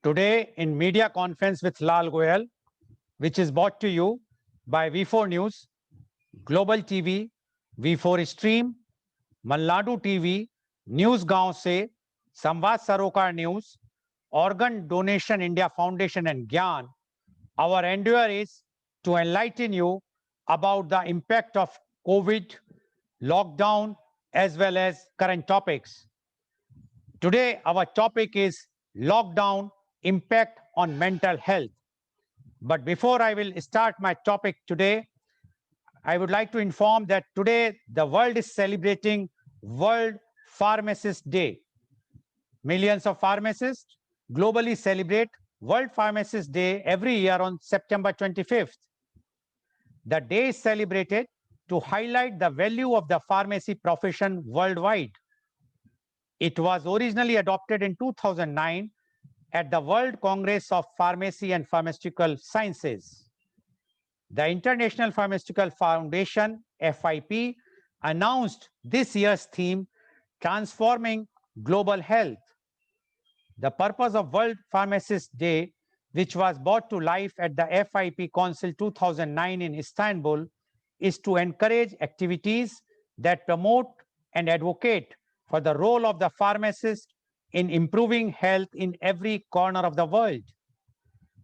Today in media conference with Lal Goel, which is brought to you by V4 News, Global TV, V4 Stream, Malnadu TV, News Gaon Se, Samvad Sarokar News, Organ Donation India Foundation and Gyan. Our endeavor is to enlighten you about the impact of COVID, lockdown, as well as current topics. Today, our topic is lockdown impact on mental health. But before I will start my topic today, I would like to inform that today the world is celebrating World Pharmacist Day. Millions of pharmacists globally celebrate World Pharmacist Day every year on September 25th. The day is celebrated to highlight the value of the pharmacy profession worldwide. It was originally adopted in 2009 at the World Congress of Pharmacy and Pharmaceutical Sciences. The International Pharmaceutical Foundation, FIP, announced this year's theme, Transforming Global Health. The purpose of World Pharmacist Day, which was brought to life at the FIP Council 2009 in Istanbul, is to encourage activities that promote and advocate for the role of the pharmacist in improving health in every corner of the world.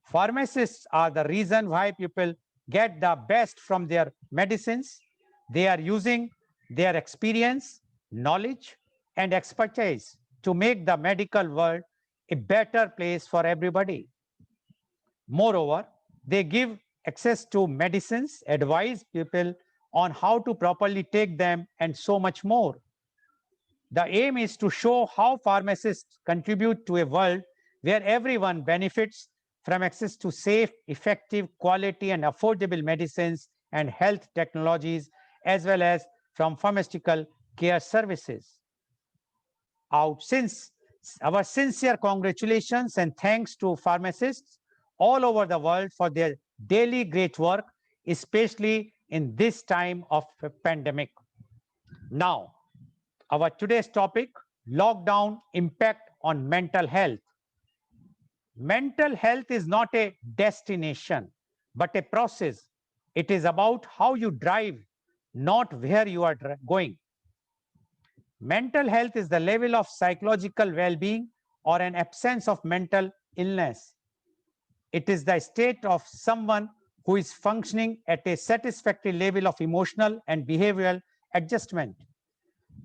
Pharmacists are the reason why people get the best from their medicines. They are using their experience, knowledge, and expertise to make the medical world a better place for everybody. Moreover, they give access to medicines, advise people on how to properly take them, and so much more. The aim is to show how pharmacists contribute to a world where everyone benefits from access to safe, effective, quality, and affordable medicines and health technologies, as well as from pharmaceutical care services. Since our sincere congratulations and thanks to pharmacists all over the world for their daily great work, especially in this time of a pandemic. Now, our today's topic, lockdown impact on mental health. Mental health is not a destination, but a process. It is about how you drive, not where you are going. Mental health is the level of psychological well-being or an absence of mental illness. It is the state of someone who is functioning at a satisfactory level of emotional and behavioral adjustment.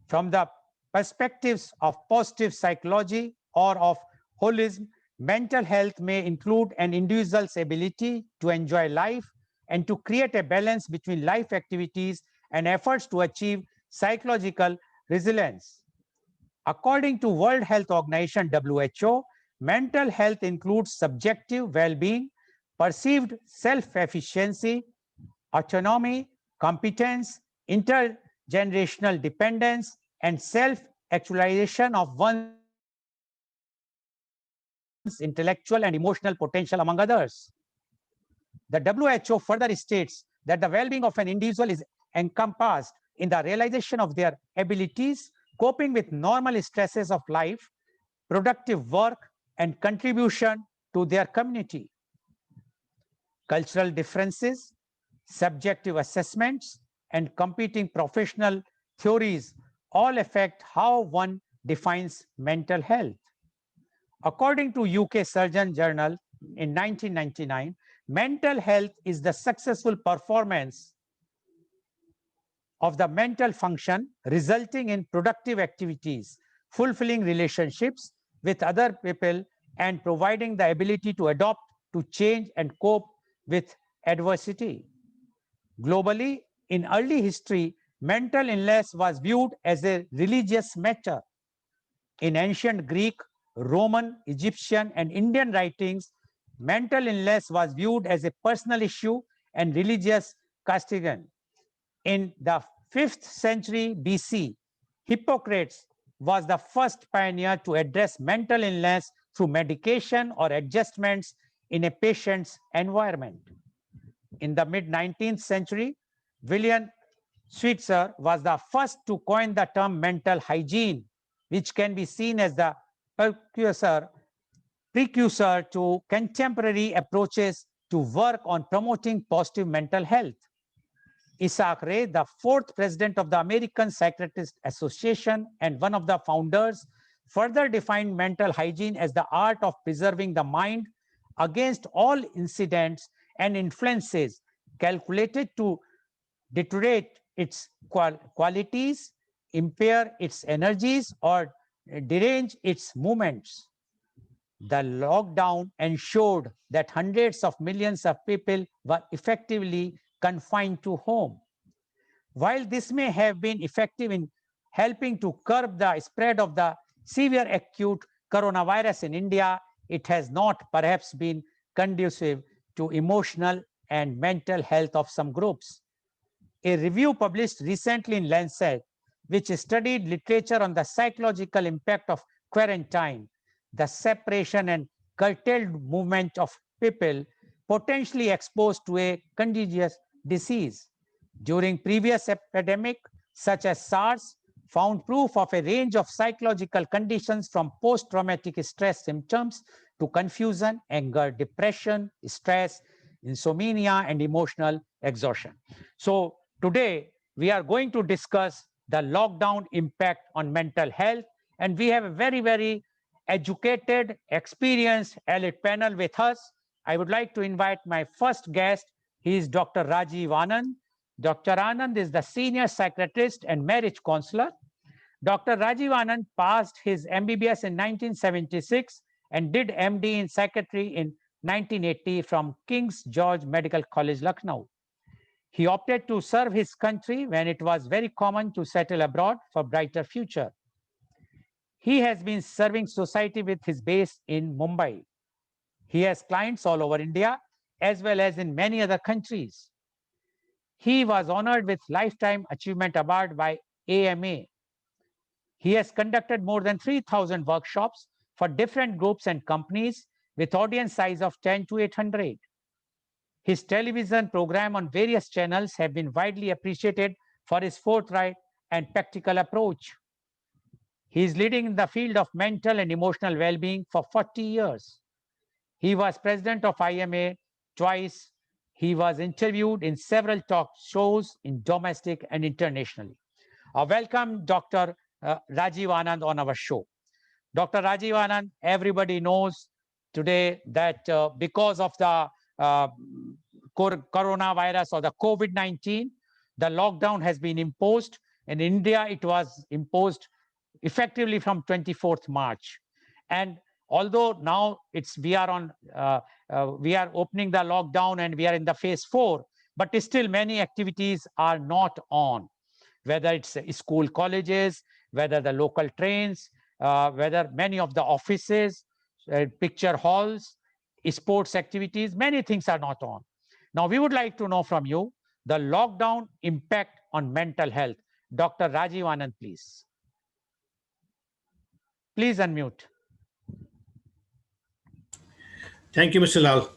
From the perspectives of positive psychology or of holism, mental health may include an individual's ability to enjoy life and to create a balance between life activities and efforts to achieve psychological resilience. According to World Health Organization WHO, mental health includes subjective well-being, perceived self-efficiency, autonomy, competence, intergenerational dependence, and self-actualization of one's intellectual and emotional potential, among others. The WHO further states that the well-being of an individual is encompassed in the realization of their abilities, coping with normal stresses of life, productive work, and contribution to their community. Cultural differences, subjective assessments, and competing professional theories all affect how one defines mental health. According to UK Surgeon Journal in 1999, mental health is the successful performance of the mental function resulting in productive activities, fulfilling relationships with other people, and providing the ability to adapt to change and cope with adversity. Globally, in early history, mental illness was viewed as a religious matter. In ancient Greek, Roman, Egyptian, and Indian writings, mental illness was viewed as a personal issue and religious castigation. In the 5th century BC, Hippocrates was the first pioneer to address mental illness through medication or adjustments in a patient's environment. In the mid-19th century, William Switzer was the first to coin the term mental hygiene, which can be seen as the precursor precursor to contemporary approaches to work on promoting positive mental health. Isaac Ray, the fourth president of the American Psychiatrist Association and one of the founders, further defined mental hygiene as the art of preserving the mind against all incidents and influences calculated to deteriorate its qualities, impair its energies, or derange its movements. The lockdown ensured that hundreds of millions of people were effectively confined to home. While this may have been effective in helping to curb the spread of the severe acute coronavirus in India, it has not perhaps been conducive to emotional and mental health of some groups. A review published recently in Lancet, which studied literature on the psychological impact of quarantine, the separation and curtailed movement of people potentially exposed to a contagious disease. During previous epidemic, such as SARS, found proof of a range of psychological conditions from post-traumatic stress symptoms to confusion, anger, depression, stress, insomnia, and emotional exhaustion. So today, we are going to discuss the lockdown impact on mental health, and we have a very, very educated, experienced elite panel with us. I would like to invite my first guest. He is Dr. Rajiv Anand. Dr. Anand is the senior psychiatrist and marriage counselor. Dr. Rajiv Anand passed his MBBS in 1976 and did MD in psychiatry in 1980 from King's George Medical College, Lucknow. He opted to serve his country when it was very common to settle abroad for brighter future. He has been serving society with his base in Mumbai. He has clients all over India as well as in many other countries. He was honored with Lifetime Achievement Award by AMA. He has conducted more than 3,000 workshops for different groups and companies with audience size of 10 to 800. His television program on various channels have been widely appreciated for his forthright and practical approach. He is leading in the field of mental and emotional well-being for 40 years. He was president of IMA twice. He was interviewed in several talk shows in domestic and internationally. Welcome, Dr. Rajiv Anand on our show. Dr. Rajiv Anand, everybody knows today that because of the coronavirus or the COVID-19, the lockdown has been imposed. In India, it was imposed effectively from 24th March. And although now we are opening the lockdown and we are in the phase 4, but still many activities are not on, whether it's school, colleges, whether the local trains, whether many of the offices, picture halls, sports activities, many things are not on. Now, we would like to know from you the lockdown impact on mental health. Dr. Rajiv Anand, please. Please unmute. Thank you, Mr. Lal.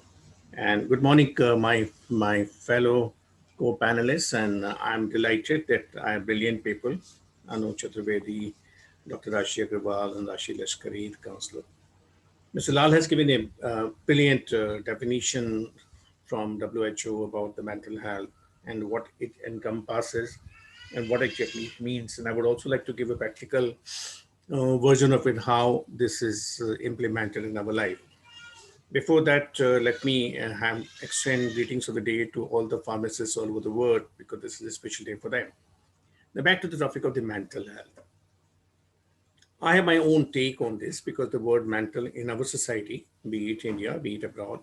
And good morning, my fellow co-panelists. And I'm delighted that I have brilliant people, Anu Chaturvedi, Dr. Rashi Agrawal, and Rashi Lashkari, the counselor. Mr. Lal has given a brilliant definition from WHO about the mental health and what it encompasses and what exactly it means. And I would also like to give a practical version of it, how this is implemented in our life. Before that, let me extend greetings of the day to all the pharmacists all over the world, because this is a special day for them. Now, back to the topic of the mental health. I have my own take on this, because the word mental in our society, be it India, be it abroad,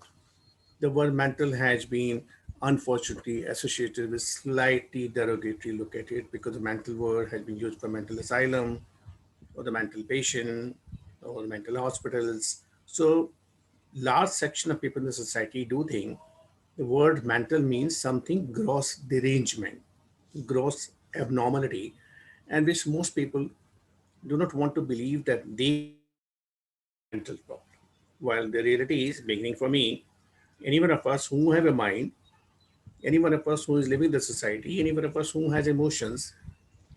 the word mental has been unfortunately associated with slightly derogatory look at it, because the mental word has been used for mental asylum or the mental patient or the mental hospitals. So large section of people in the society do think the word mental means something gross derangement, gross abnormality, and which most people do not want to believe that they have a mental problem. While the reality is, beginning for me, any one of us who have a mind, any one of us who is living in the society, any one of us who has emotions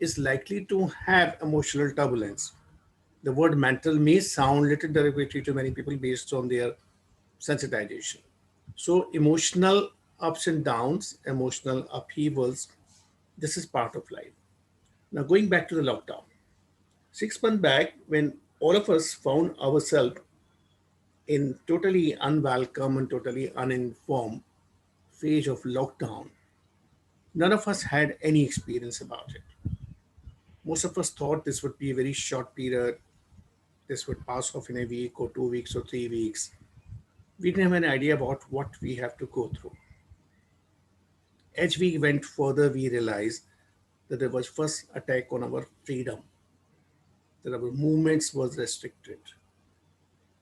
is likely to have emotional turbulence. The word mental may sound little derogatory to many people based on their sensitization. So, emotional ups and downs, emotional upheavals, this is part of life. Now, going back to the lockdown, 6 months back, when all of us found ourselves in totally unwelcome and totally uninformed phase of lockdown, none of us had any experience about it. Most of us thought this would be a very short period, this would pass off in a week or 2 weeks or 3 weeks. We didn't have an idea about what we have to go through. As we went further, we realized that there was first attack on our freedom, that our movements was restricted,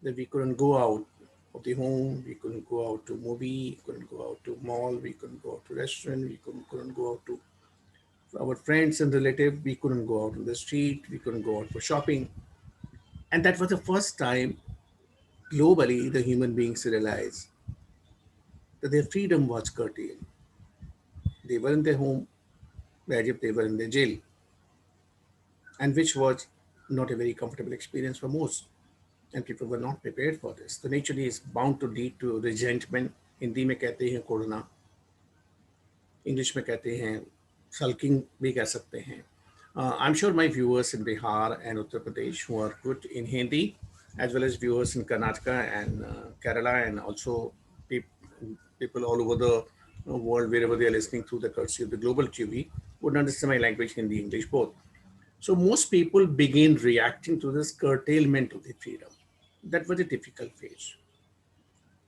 that we couldn't go out of the home, we couldn't go out to movie, couldn't go out to mall, we couldn't go out to restaurant, we couldn't go out to our friends and relatives, we couldn't go out on the street, we couldn't go out for shopping. And that was the first time globally the human beings realized that their freedom was curtailed. They were in their home as if they were in their jail, and which was not a very comfortable experience for most. And people were not prepared for this. So naturally, is bound to lead to resentment. Hindi में कहते हैं corona, English में कहते हैं sulking भी कह सकते हैं. I'm sure my viewers in Bihar and Uttar Pradesh who are good in Hindi, as well as viewers in Karnataka and Kerala, and also people all over the world, wherever they are listening through the courtesy of the global TV, would understand my language, Hindi, English, both. So most people begin reacting to this curtailment of the freedom. That was a difficult phase.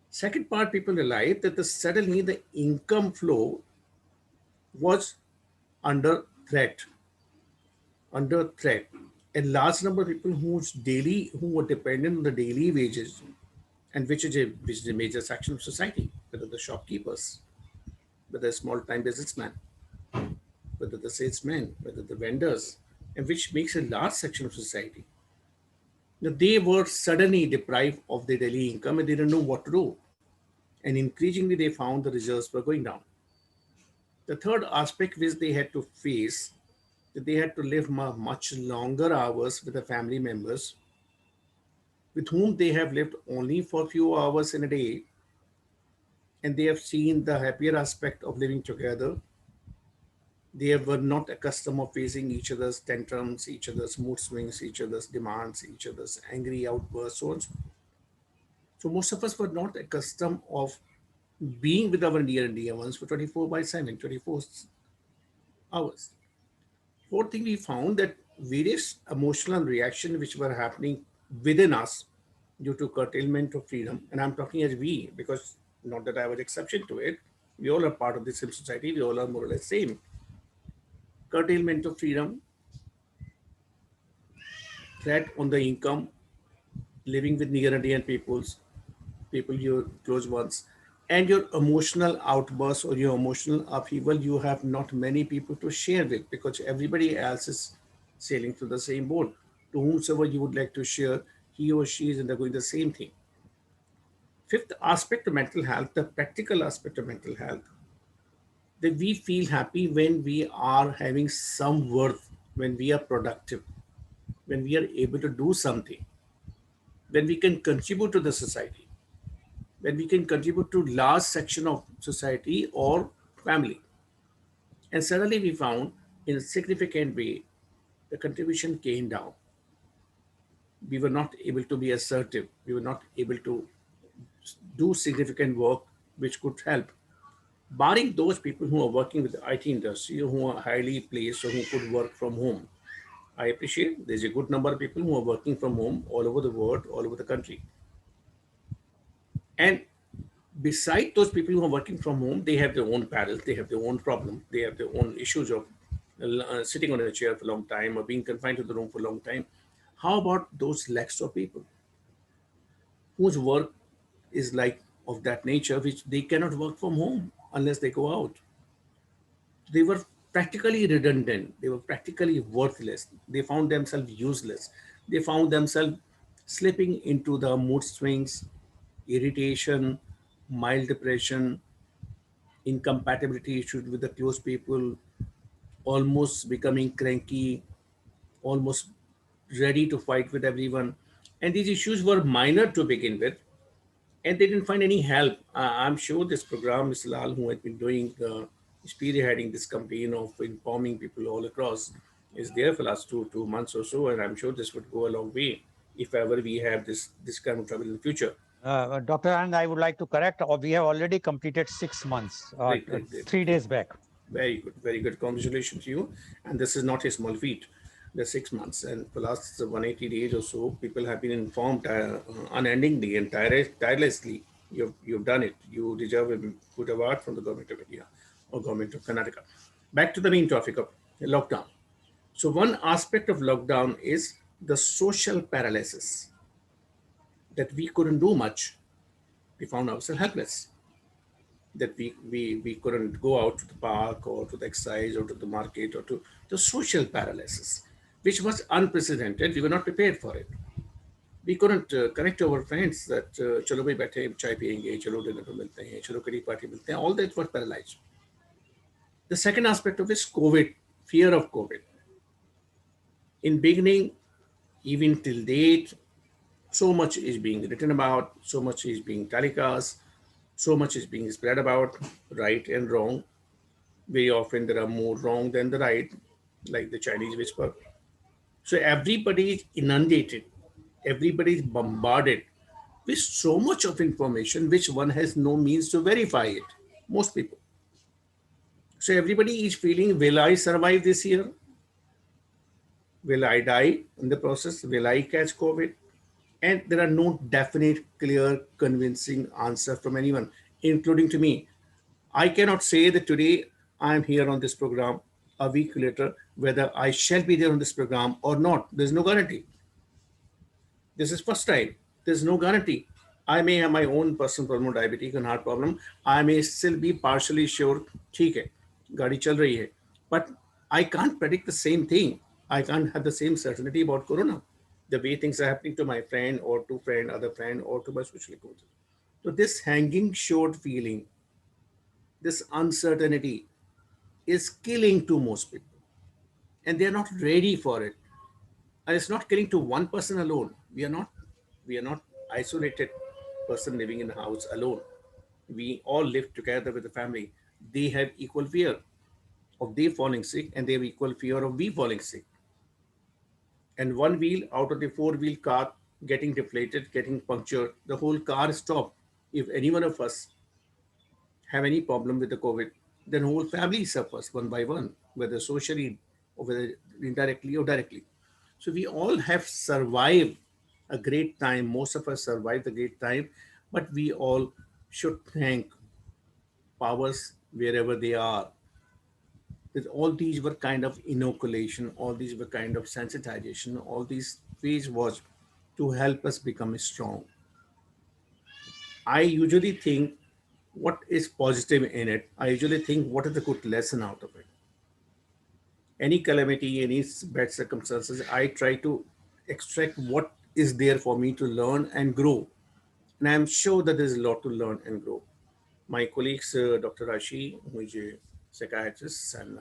Second part, people realized that suddenly the income flow was under threat. Under threat. A large number of people who were dependent on the daily wages, and which is a major section of society, whether the shopkeepers, whether the small time businessman, whether the salesmen, whether the vendors, and which makes a large section of society. Now, they were suddenly deprived of their daily income and they didn't know what to do. And increasingly, they found the reserves were going down. The third aspect which they had to face, that they had to live much longer hours with the family members with whom they have lived only for a few hours in a day, and they have seen the happier aspect of living together. They were not accustomed of facing each other's tantrums, each other's mood swings, each other's demands, each other's angry outbursts, so on. So most of us were not accustomed of being with our near and dear ones for 24 by 7, 24 hours. Fourth thing, we found that various emotional reactions which were happening within us due to curtailment of freedom, and I'm talking as we, because not that I was exception to it, we all are part of the same society, we all are more or less same. Curtailment of freedom, threat on the income, living with near and dear people, your close ones, and your emotional outbursts or your emotional upheaval, you have not many people to share with because everybody else is sailing through the same boat. To whomsoever you would like to share, he or she is undergoing the same thing. Fifth aspect of mental health, the practical aspect of mental health, that we feel happy when we are having some worth, when we are productive, when we are able to do something, when we can contribute to the society, when we can contribute to large section of society or family. And suddenly we found in a significant way the contribution came down. We were not able to be assertive. We were not able to do significant work which could help. Barring those people who are working with the IT industry, who are highly placed or who could work from home, I appreciate there's a good number of people who are working from home all over the world, all over the country. And beside those people who are working from home, they have their own perils, they have their own problem, they have their own issues of sitting on a chair for a long time or being confined to the room for a long time. How about those lakhs of people whose work is like of that nature, which they cannot work from home unless they go out? They were practically redundant, they were practically worthless, they found themselves useless, they found themselves slipping into the mood swings, irritation, mild depression, incompatibility issues with the close people, almost becoming cranky, almost ready to fight with everyone. And these issues were minor to begin with, and they didn't find any help. I'm sure this program, Mr. Lal, who had been doing, spearheading this campaign of informing people all across, is there for last two months or so, and I'm sure this would go a long way if ever we have this kind of trouble in the future. Dr. And I would like to correct, we have already completed 6 months, Great, great, great. 3 days back. Very good, very good. Congratulations to you. And this is not a small feat. The 6 months, and for last 180 days or so, people have been informed unendingly and tirelessly. You've done it. You deserve a good award from the government of India or government of Karnataka. Back to the main topic of lockdown. So one aspect of lockdown is the social paralysis, that we couldn't do much. We found ourselves helpless, that we couldn't go out to the park or to the exercise or to the market or to the social paralysis, which was unprecedented. We were not prepared for it. We couldn't connect to our friends that चलो भाई बैठे चाय पियेंगे, चलो dinner पे मिलते हैं, चलो करी पार्टी मिलते हैं. All that was paralyzed. The second aspect of it is COVID, fear of COVID. In beginning, even till date, so much is being written about, so much is being telecast, so much is being spread about, right and wrong. Very often there are more wrong than the right, like the Chinese whisper. So everybody is inundated, everybody is bombarded with so much of information which one has no means to verify it. Most people. So everybody is feeling, will I survive this year? Will I die in the process? Will I catch COVID? And there are no definite, clear, convincing answer from anyone, including to me. I cannot say that today I am here on this program, a week later, whether I shall be there on this program or not. There's no guarantee. This is first time. There's no guarantee. I may have my own personal problem, diabetic and heart problem. I may still be partially sure, ठीक है, गाड़ी चल रही है. But I can't predict the same thing. I can't have the same certainty about Corona. The way things are happening to my friend or to friend, other friend, or to my social coach. So this hanging short feeling, this uncertainty is killing to most people. And they're not ready for it. And it's not killing to one person alone. We are not isolated person living in a house alone. We all live together with the family. They have equal fear of they falling sick, and they have equal fear of we falling sick. And one wheel out of the four-wheel car getting deflated, getting punctured, the whole car stopped. If any one of us have any problem with the COVID, then whole family suffers one by one, whether socially or whether indirectly or directly. So we all have survived a great time. Most of us survived a great time, but we all should thank powers wherever they are. That all these were kind of inoculation, all these were kind of sensitization, all these ways was to help us become strong. I usually think what is positive in it. I usually think what is the good lesson out of it. Any calamity, any bad circumstances, I try to extract what is there for me to learn and grow. And I'm sure that there's a lot to learn and grow. My colleagues, Dr. Rashi, who is a psychiatrist and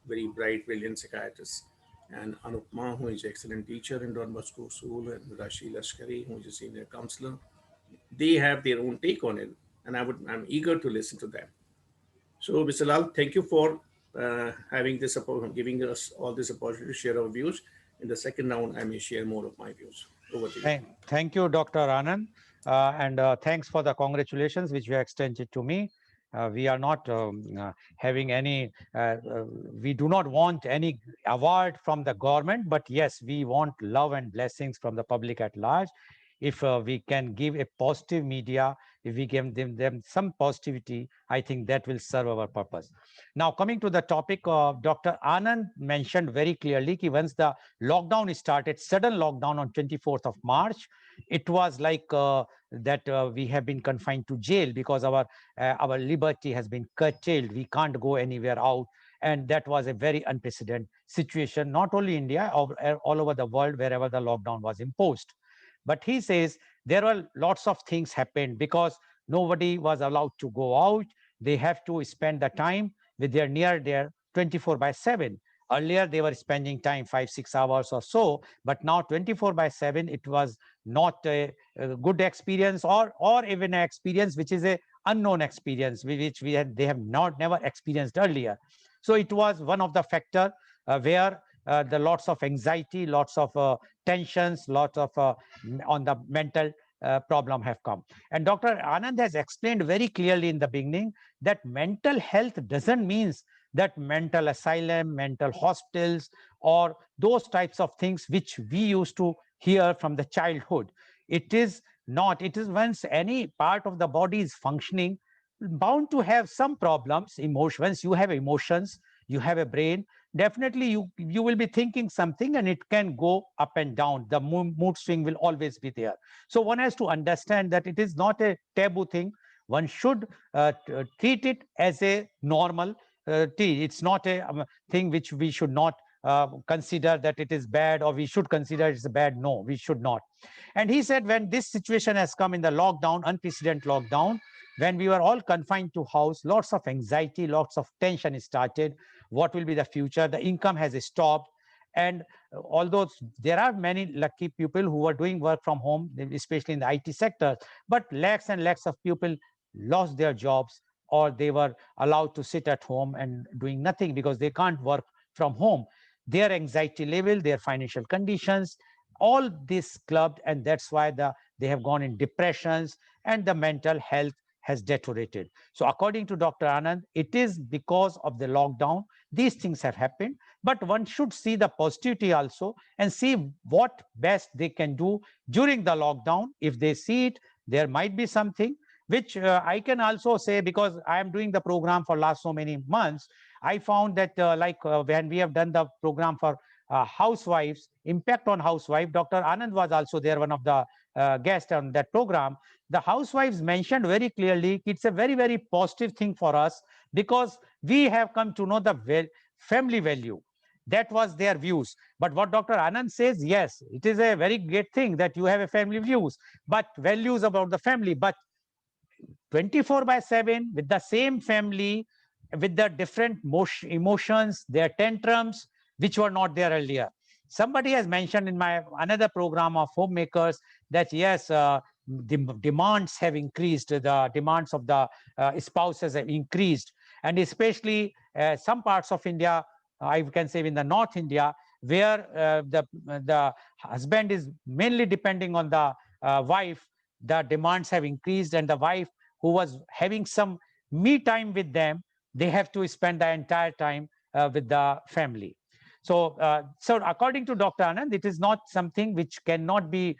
very bright, brilliant psychiatrist, and Anupma, who is an excellent teacher in Don Bosco School, and Rashi Lashkari, who is a senior counselor, they have their own take on it, and I'm eager to listen to them. So, Mr. Lal, thank you for having this, giving us all this opportunity to share our views. In the second round, I may share more of my views. Over to you. Thank you, Dr. Anand. And thanks for the congratulations which you extended to me. We are not having any, we do not want any award from the government, but yes, we want love and blessings from the public at large. If we can give a positive media, if we give them some positivity, I think that will serve our purpose. Now, coming to the topic, Dr. Anand mentioned very clearly that once the lockdown started, sudden lockdown on 24th of March, it was like that we have been confined to jail because our liberty has been curtailed. We can't go anywhere out. And that was a very unprecedented situation, not only India, all over the world, wherever the lockdown was imposed. But he says there were lots of things happened because nobody was allowed to go out. They have to spend the time with their near their 24/7. Earlier, they were spending time 5-6 hours or so, but now 24/7, it was not a good experience, or even an experience which is a unknown experience, which they have not never experienced earlier. So it was one of the factor where the lots of anxiety, lots of tensions, lots of on the mental problem have come. And Dr. Anand has explained very clearly in the beginning that mental health doesn't mean that mental asylum, mental hospitals, or those types of things which we used to hear from the childhood. It is not. It is once any part of the body is functioning, bound to have some problems. Once you have emotions, you have a brain, definitely you will be thinking something, and it can go up and down. The mood swing will always be there. So one has to understand that it is not a taboo thing. One should treat it as a normal it's not a thing which we should not consider that it is bad, or we should consider it's bad. No, we should not. And he said, when this situation has come in the lockdown, unprecedented lockdown, when we were all confined to house, lots of anxiety, lots of tension started. What will be the future? The income has stopped. And although there are many lucky people who are doing work from home, especially in the IT sector, but lakhs and lakhs of people lost their jobs, or they were allowed to sit at home and doing nothing because they can't work from home. Their anxiety level, their financial conditions, all this clubbed, and that's why they have gone in depressions, and the mental health has deteriorated. So according to Dr. Anand, it is because of the lockdown these things have happened. But one should see the positivity also, and see what best they can do during the lockdown. If they see it, there might be something which I can also say, because I am doing the program for last so many months. I found that when we have done the program for housewives, impact on housewife, Dr. Anand was also there, one of the guests on that program. The housewives mentioned very clearly it's a very, very positive thing for us, because we have come to know the family value. That was their views. But what Dr. Anand says, yes, it is a very great thing that you have a family views, but values about the family. But 24/7 with the same family, with the different emotions, their tantrums, which were not there earlier. Somebody has mentioned in my another program of homemakers that yes, the demands have increased, the demands of the spouses have increased, and especially some parts of India, I can say in the North India, where the husband is mainly depending on the wife. The demands have increased, and the wife who was having some me time with them, they have to spend the entire time with the family. So according to Dr. Anand, it is not something which cannot be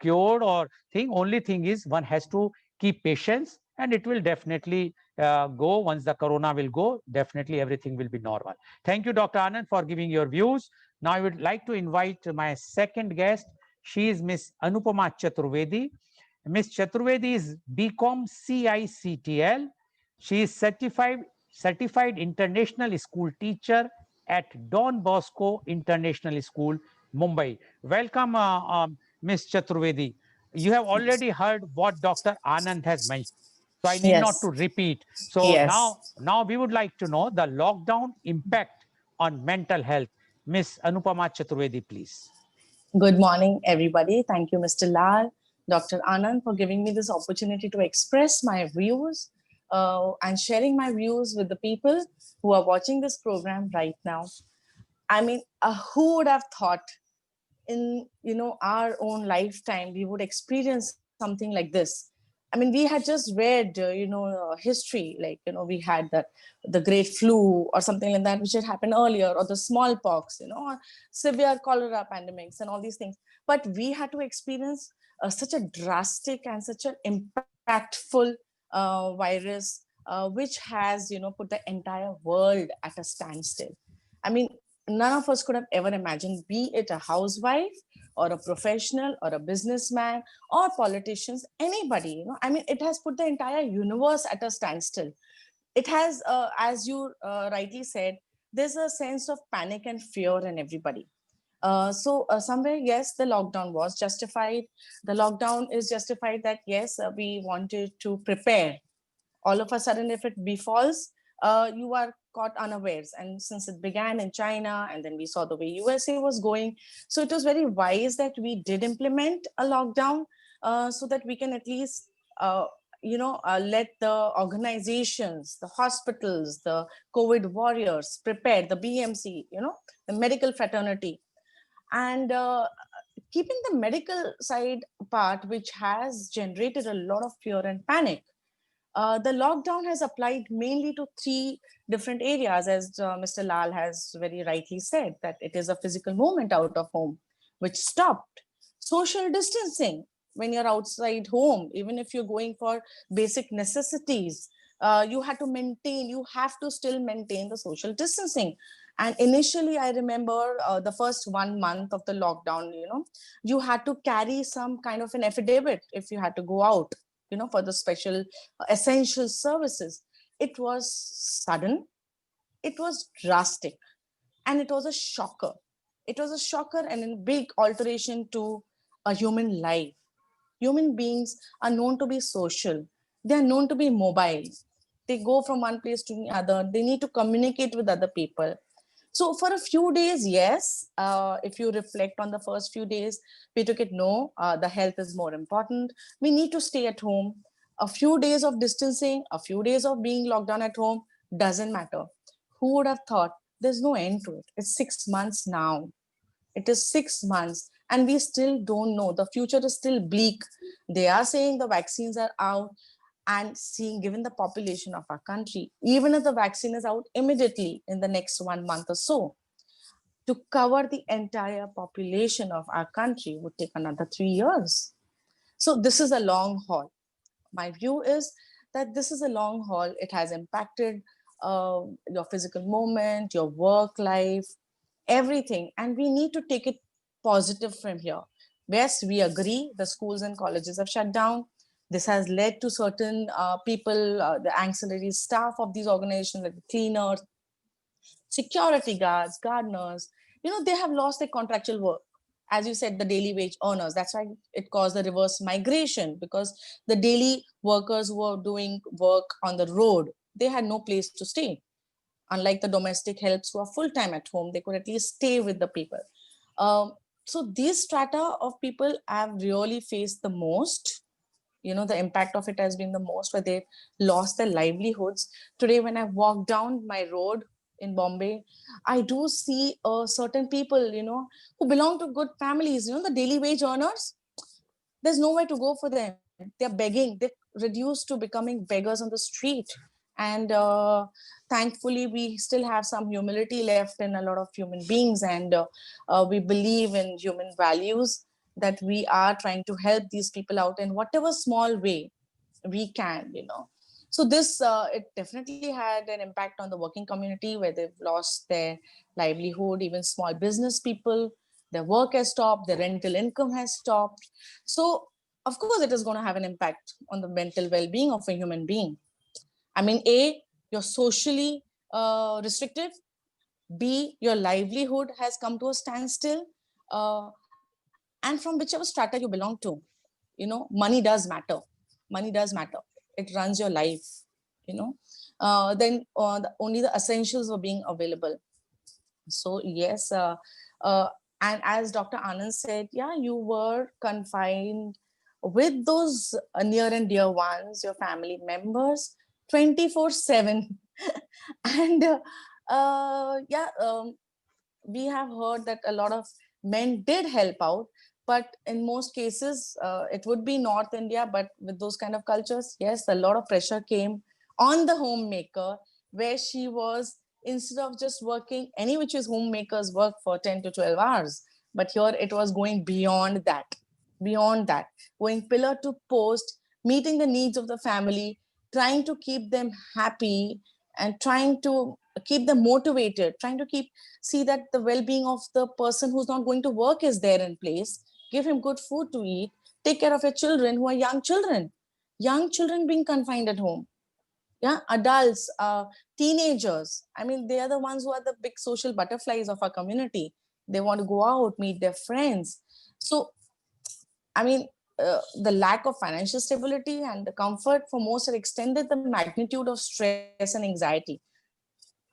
cured or thing. Only thing is one has to keep patience, and it will definitely go. Once the corona will go, definitely everything will be normal. Thank you, Dr. Anand, for giving your views. Now I would like to invite my second guest. She is Miss Anupama Chaturvedi. Ms. Chaturvedi is BCom CICTL. She is certified international school teacher at Don Bosco International School, Mumbai. Welcome, Ms. Chaturvedi. You have already heard what Dr. Anand has mentioned, so I need not to Yes, repeat. So yes. now we would like to know the lockdown impact on mental health. Ms. Anupama Chaturvedi, please. Good morning, everybody. Thank you, Mr. Lal, Dr. Anand, for giving me this opportunity to express my views and sharing my views with the people who are watching this program right now. I mean, who would have thought in our own lifetime we would experience something like this? I mean, we had just read history, like we had the great flu or something like that which had happened earlier, or the smallpox, or severe cholera pandemics and all these things. But we had to experience such a drastic and such an impactful virus, which has put the entire world at a standstill. I mean, none of us could have ever imagined, be it a housewife or a professional or a businessman or politicians, anybody. I mean, it has put the entire universe at a standstill. It has, as you rightly said, there's a sense of panic and fear in everybody. Somewhere, yes, the lockdown was justified. The lockdown is justified that, yes, we wanted to prepare. All of a sudden, if it befalls, you are caught unawares. And since it began in China, and then we saw the way USA was going, so it was very wise that we did implement a lockdown, so that we can at least let the organizations, the hospitals, the COVID warriors prepare, the BMC, the medical fraternity, and keeping the medical side part, which has generated a lot of fear and panic. The lockdown has applied mainly to three different areas, as Mr. Lal has very rightly said, that it is a physical movement out of home, which stopped. Social distancing, when you're outside home, even if you're going for basic necessities, you have to still maintain the social distancing. And initially, I remember the first 1 month of the lockdown, you had to carry some kind of an affidavit if you had to go out, for the special essential services. It was sudden, it was drastic, and it was a shocker. It was a shocker and a big alteration to a human life. Human beings are known to be social, they are known to be mobile. They go from one place to the other, they need to communicate with other people. So for a few days, yes, if you reflect on the first few days, we took it, no, the health is more important. We need to stay at home. A few days of distancing, a few days of being locked down at home, doesn't matter. Who would have thought? There's no end to it. It's 6 months now. It is 6 months, and we still don't know. The future is still bleak. They are saying the vaccines are out, and seeing, given the population of our country, even if the vaccine is out immediately in the next 1 month or so, to cover the entire population of our country would take another 3 years. So this is a long haul. My view is that this is a long haul. It has impacted your physical movement, your work life, everything, and we need to take it positive from here. Yes, we agree the schools and colleges have shut down. This has led to certain people, the ancillary staff of these organizations, like the cleaners, security guards, gardeners, they have lost their contractual work. As you said, the daily wage earners. That's why it caused the reverse migration, because the daily workers who were doing work on the road, they had no place to stay. Unlike the domestic helps who are full-time at home, they could at least stay with the people. So these strata of people have really faced the most. The impact of it has been the most, where they lost their livelihoods. Today, when I walk down my road in Bombay, I do see certain people, who belong to good families, the daily wage earners. There's nowhere to go for them. They're begging. They're reduced to becoming beggars on the street. And thankfully, we still have some humility left in a lot of human beings, and we believe in human values, that we are trying to help these people out in whatever small way we can. So this, it definitely had an impact on the working community, where they've lost their livelihood. Even small business people, their work has stopped, their rental income has stopped. So of course it is going to have an impact on the mental well-being of a human being. I mean, A, you're socially restricted. B, your livelihood has come to a standstill. And from whichever strata you belong to, money does matter. Money does matter. It runs your life, you know. Only the essentials were being available. So yes, and as Dr. Anand said, yeah, you were confined with those near and dear ones, your family members, 24/7. And yeah, we have heard that a lot of men did help out, but in most cases, it would be North India, but with those kind of cultures, yes, a lot of pressure came on the homemaker, where she was, instead of just working, any which is homemakers work for 10 to 12 hours, but here it was going beyond that, going pillar to post, meeting the needs of the family, trying to keep them happy, and trying to keep them motivated, trying to see that the well-being of the person who's not going to work is there in place, give him good food to eat, take care of your children who are young children being confined at home. Yeah, adults, teenagers, I mean, they are the ones who are the big social butterflies of our community. They want to go out, meet their friends. So I mean, the lack of financial stability and the comfort for most had extended the magnitude of stress and anxiety.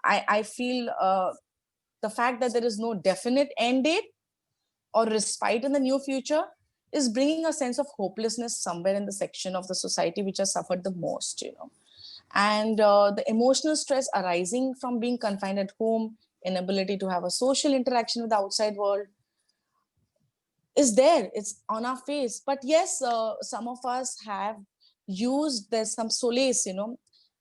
I feel the fact that there is no definite end date or respite in the near future is bringing a sense of hopelessness somewhere in the section of the society which has suffered the most, and the emotional stress arising from being confined at home, inability to have a social interaction with the outside world is there. It's on our face. But yes, some of us have used, there's some solace,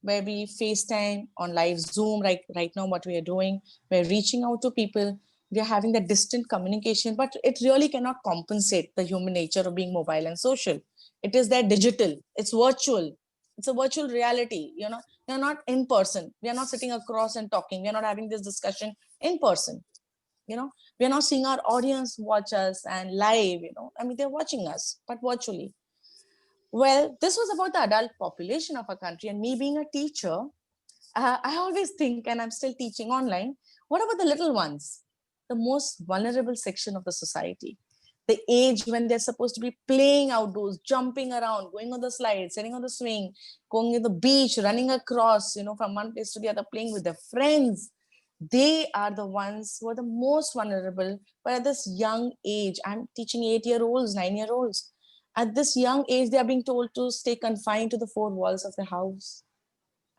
where we FaceTime on live Zoom, right now, what we are doing. We're reaching out to people. We're having that distant communication, but it really cannot compensate the human nature of being mobile and social. It is that digital, it's virtual. It's a virtual reality, you're not in person. We are not sitting across and talking. We are not having this discussion in person. We are not seeing our audience watch us and live. I mean, they're watching us, but virtually. Well, this was about the adult population of our country, and me being a teacher, I always think, and I'm still teaching online, what about the little ones, the most vulnerable section of the society, the age when they're supposed to be playing outdoors, jumping around, going on the slide, sitting on the swing, going to the beach, running across, from one place to the other, playing with their friends. They are the ones who are the most vulnerable. But at this young age, I'm teaching 8-year-olds, 9-year-olds. At this young age, they are being told to stay confined to the four walls of the house.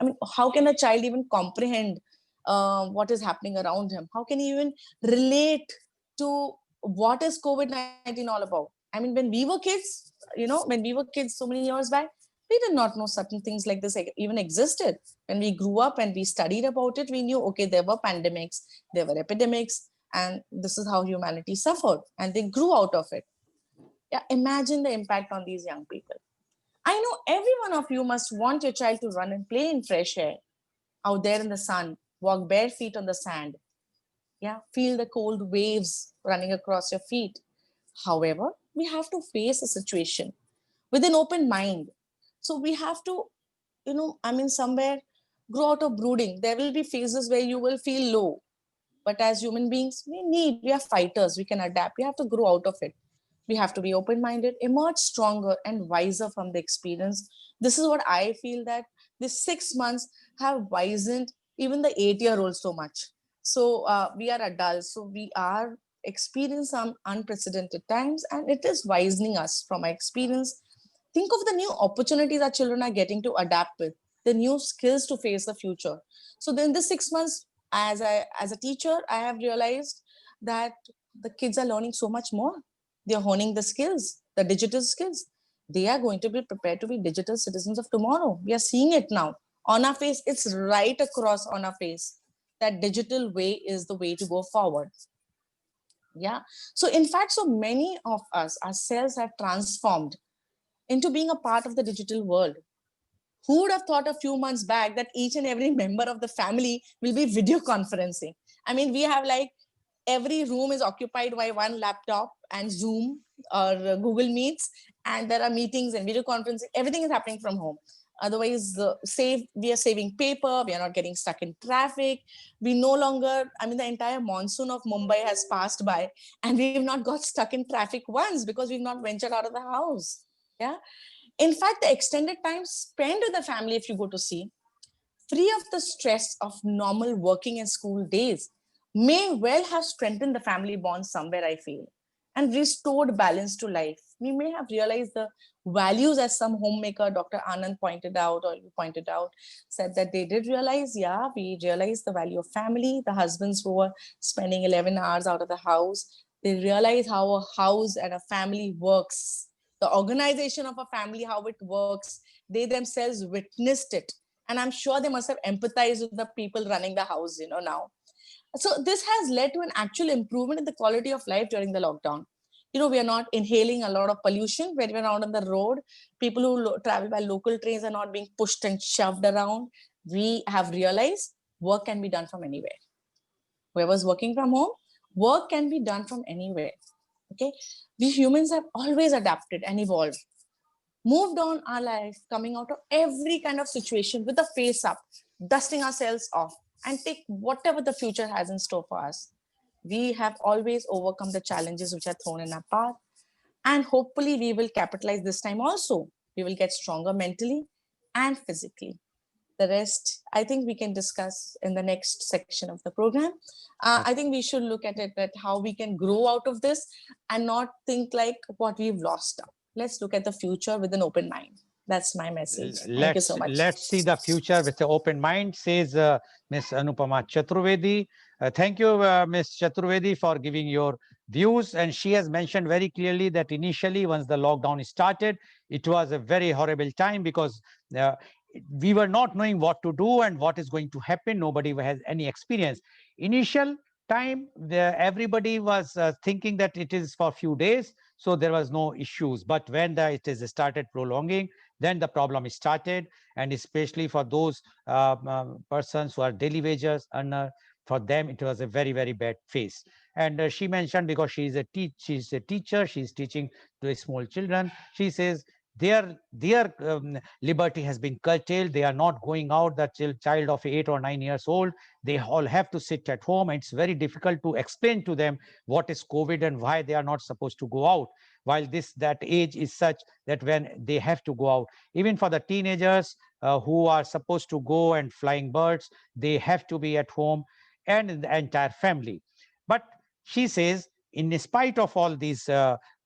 I mean, how can a child even comprehend what is happening around him? How can he even relate to what is COVID-19 all about? I mean, when we were kids, so many years back, we did not know certain things like this even existed. When we grew up and we studied about it, we knew, okay, there were pandemics, there were epidemics, and this is how humanity suffered, and they grew out of it. Yeah, imagine the impact on these young people. I know every one of you must want your child to run and play in fresh air, out there in the sun, walk bare feet on the sand. Yeah, feel the cold waves running across your feet. However, we have to face a situation with an open mind. So we have to, somewhere grow out of brooding. There will be phases where you will feel low. But as human beings, we are fighters, we can adapt, we have to grow out of it. We have to be open-minded, emerge stronger and wiser from the experience. This is what I feel, that these 6 months have wizened even the 8-year-old so much. So we are adults, so we are experiencing some unprecedented times, and it is wisening us from our experience. Think of the new opportunities our children are getting to adapt with, the new skills to face the future. So then the 6 months, as a teacher, I have realized that the kids are learning so much more. They're honing the skills, the digital skills. They are going to be prepared to be digital citizens of tomorrow. We are seeing it now on our face. It's right across on our face that digital way is the way to go forward. Yeah. So in fact, so many of us, ourselves, have transformed into being a part of the digital world. Who would have thought a few months back that each and every member of the family will be video conferencing? I mean, we have like every room is occupied by one laptop and Zoom or Google Meets, and there are meetings and video conferencing. Everything is happening from home. Otherwise, we are saving paper. We are not getting stuck in traffic. We no longer, I mean, the entire monsoon of Mumbai has passed by, and we've not got stuck in traffic once because we've not ventured out of the house. Yeah. In fact, the extended time spent with the family, if you go to see, free of the stress of normal working and school days, may well have strengthened the family bond somewhere, I feel, and restored balance to life. We may have realized the values, as some homemaker, Dr. Anand, pointed out, or you pointed out, said that they did realize, yeah, we realized the value of family, the husbands who were spending 11 hours out of the house. They realize how a house and a family works, the organization of a family, how it works. They themselves witnessed it, and I'm sure they must have empathized with the people running the house now. So this has led to an actual improvement in the quality of life during the lockdown. We are not inhaling a lot of pollution when we're out on the road. People who travel by local trains are not being pushed and shoved around. We have realized work can be done from anywhere. Whoever's working from home, work can be done from anywhere. Okay, we humans have always adapted and evolved, moved on our life, coming out of every kind of situation with a face up, dusting ourselves off, and take whatever the future has in store for us. We have always overcome the challenges which are thrown in our path, and hopefully we will capitalize this time also. We will get stronger mentally and physically. The rest, I think we can discuss in the next section of the program. I think we should look at it that how we can grow out of this and not think like what we've lost out. Let's look at the future with an open mind. That's my message. Thank you so much. Let's see the future with an open mind, says Ms. Anupama Chaturvedi. Thank you, Ms. Chaturvedi, for giving your views. And she has mentioned very clearly that initially, once the lockdown started, it was a very horrible time because we were not knowing what to do and what is going to happen. Nobody has any experience. Initial time, everybody was thinking that it is for a few days, so there was no issues. But when it is started prolonging, then the problem started, and especially for those persons who are daily wages earner, for them it was a very, very bad phase. And she mentioned, because she's a teacher, she's teaching to small children. She says their liberty has been curtailed. They are not going out. The child of 8 or 9 years old, they all have to sit at home. It's very difficult to explain to them what is COVID and why they are not supposed to go out, while that age is such that when they have to go out. Even for the teenagers who are supposed to go and flying birds, they have to be at home, and the entire family. But she says, in spite of all these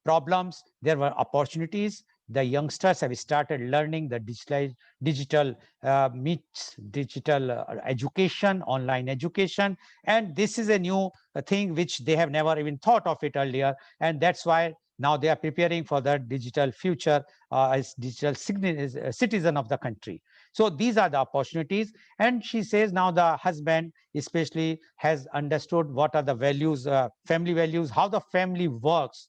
problems, there were opportunities. The youngsters have started learning the digital meets digital education, online education, and this is a new thing which they have never even thought of it earlier, and that's why now they are preparing for the digital future as digital citizen of the country. So these are the opportunities. And she says now the husband especially has understood what are the values, family values, how the family works.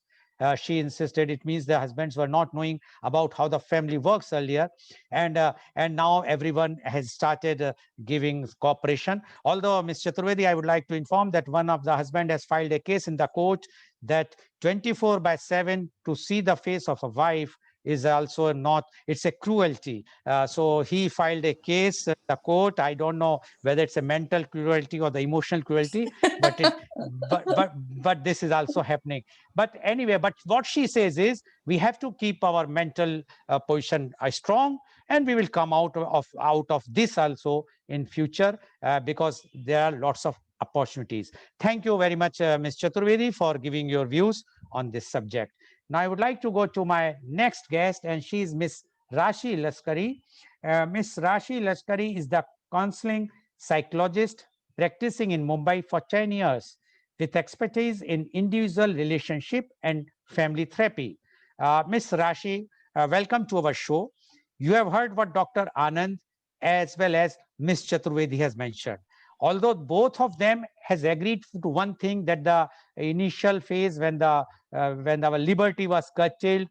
She insisted it means the husbands were not knowing about how the family works earlier, and now everyone has started giving cooperation. Although, Ms. Chaturvedi, I would like to inform that one of the husband has filed a case in the court that 24/7 to see the face of a wife is also not, it's a cruelty. So he filed a case in the court. I don't know whether it's a mental cruelty or the emotional cruelty, but but this is also happening. But anyway, but what she says is we have to keep our mental position strong, and we will come out of this also in future because there are lots of opportunities. Thank you very much, Ms. Chaturvedi, for giving your views on this subject. Now, I would like to go to my next guest, and she is Ms. Rashi Laskari. Ms. Rashi Laskari is the counseling psychologist practicing in Mumbai for 10 years with expertise in individual relationship and family therapy. Ms. Rashi, welcome to our show. You have heard what Dr. Anand as well as Ms. Chaturvedi has mentioned. Although both of them has agreed to one thing, that the initial phase when our liberty was curtailed,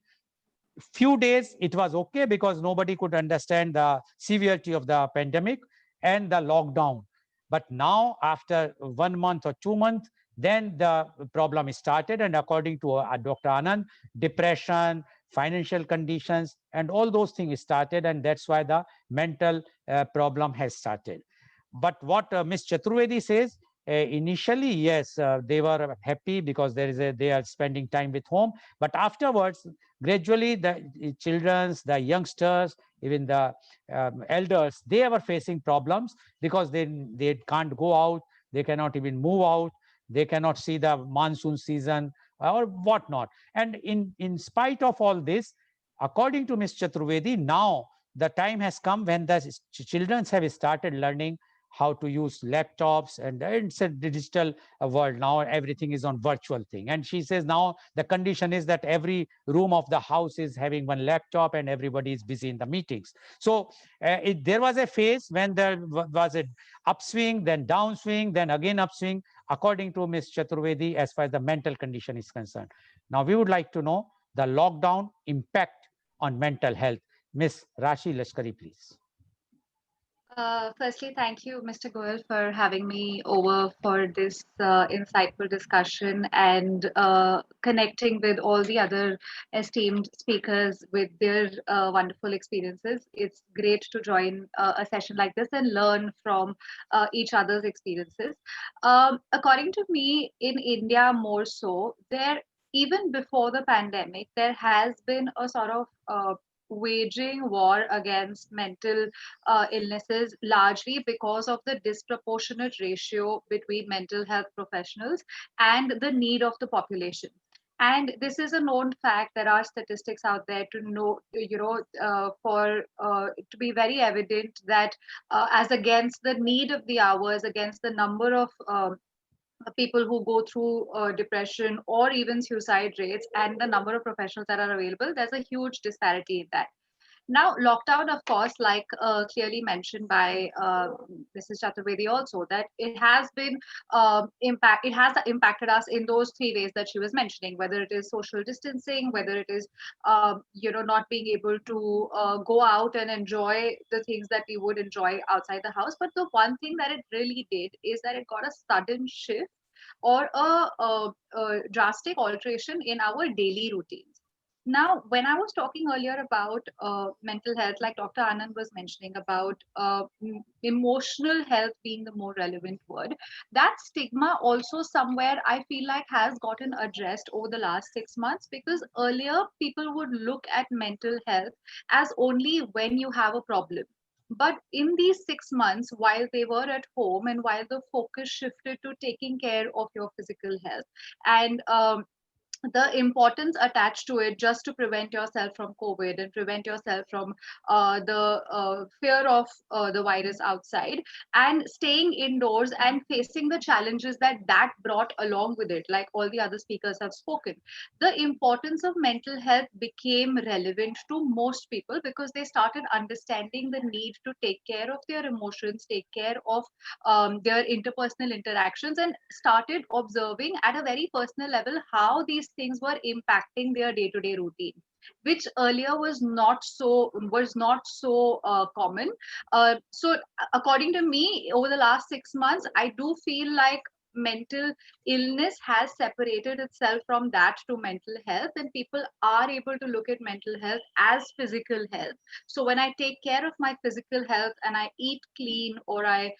few days it was okay because nobody could understand the severity of the pandemic and the lockdown. But now after 1 month or 2 months, then the problem started, and according to Dr. Anand, depression, financial conditions, and all those things started, and that's why the mental problem has started. But what Ms. Chaturvedi says, initially, yes, they were happy because they are spending time with home. But afterwards, gradually, the children, the youngsters, even the elders, they were facing problems because they can't go out, they cannot even move out, they cannot see the monsoon season or whatnot. And in spite of all this, according to Ms. Chaturvedi, now the time has come when the children have started learning how to use laptops, and it's a digital world now. Everything is on virtual thing, and she says now the condition is that every room of the house is having one laptop and everybody is busy in the meetings. So there was a phase when there was an upswing, then downswing, then again upswing, according to Ms. Chaturvedi, as far as the mental condition is concerned. Now we would like to know the lockdown impact on mental health. Ms. Rashi Lashkari, please. Firstly, thank you, Mr. Goel, for having me over for this insightful discussion and connecting with all the other esteemed speakers with their wonderful experiences. It's great to join a session like this and learn from each other's experiences. According to me, in India more so, there even before the pandemic, there has been a sort of waging war against mental illnesses largely because of the disproportionate ratio between mental health professionals and the need of the population. And this is a known fact. There are statistics out there to know, for to be very evident that as against the need of the hours, against the number of people who go through depression or even suicide rates and the number of professionals that are available, there's a huge disparity in that. Now, lockdown, of course, like clearly mentioned by Mrs. Chaturvedi also, that it has been it has impacted us in those three ways that she was mentioning, whether it is social distancing, whether it is, not being able to go out and enjoy the things that we would enjoy outside the house. But the one thing that it really did is that it got a sudden shift or a drastic alteration in our daily routines. Now, when I was talking earlier about mental health, like Dr. Anand was mentioning about emotional health being the more relevant word, that stigma also somewhere I feel like has gotten addressed over the last 6 months, because earlier people would look at mental health as only when you have a problem. But in these 6 months, while they were at home and while the focus shifted to taking care of your physical health and the importance attached to it, just to prevent yourself from COVID and prevent yourself from the fear of the virus outside, and staying indoors and facing the challenges that that brought along with it, like all the other speakers have spoken. The importance of mental health became relevant to most people because they started understanding the need to take care of their emotions, take care of their interpersonal interactions, and started observing at a very personal level how these things were impacting their day-to-day routine, which earlier was not so common. So according to me, over the last 6 months, I do feel like mental illness has separated itself from that to mental health, and people are able to look at mental health as physical health. So when I take care of my physical health and I eat clean, or I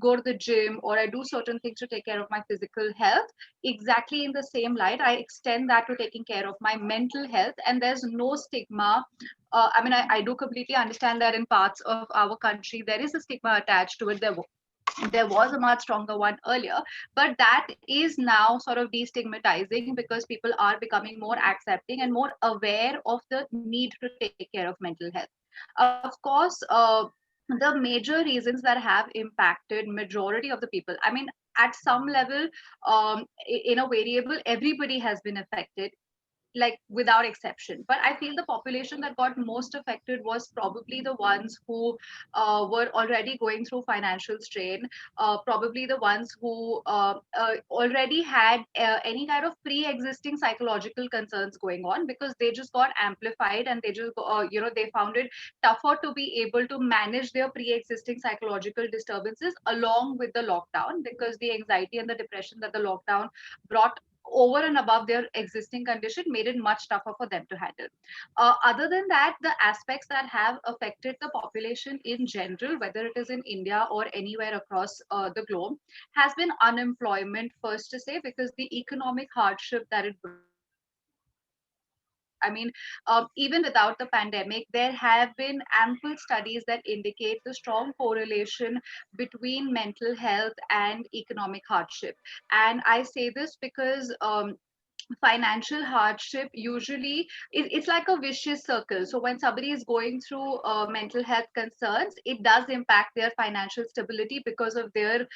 go to the gym, or I do certain things to take care of my physical health, exactly in the same light, I extend that to taking care of my mental health. And there's no stigma. I mean, I do completely understand that in parts of our country, there is a stigma attached to it. There was a much stronger one earlier, but that is now sort of destigmatizing because people are becoming more accepting and more aware of the need to take care of mental health. Of course, the major reasons that have impacted majority of the people, I mean, at some level, in a variable, everybody has been affected, like without exception. But I feel the population that got most affected was probably the ones who were already going through financial strain, probably the ones who already had any kind of pre-existing psychological concerns going on, because they just got amplified, and they just they found it tougher to be able to manage their pre-existing psychological disturbances along with the lockdown, because the anxiety and the depression that the lockdown brought over and above their existing condition made it much tougher for them to handle. Other than that, the aspects that have affected the population in general, whether it is in India or anywhere across the globe, has been unemployment, first to say, because the economic hardship that it brought. I mean, even without the pandemic, there have been ample studies that indicate the strong correlation between mental health and economic hardship. And I say this because financial hardship usually it's like a vicious circle. So when somebody is going through mental health concerns, it does impact their financial stability because of their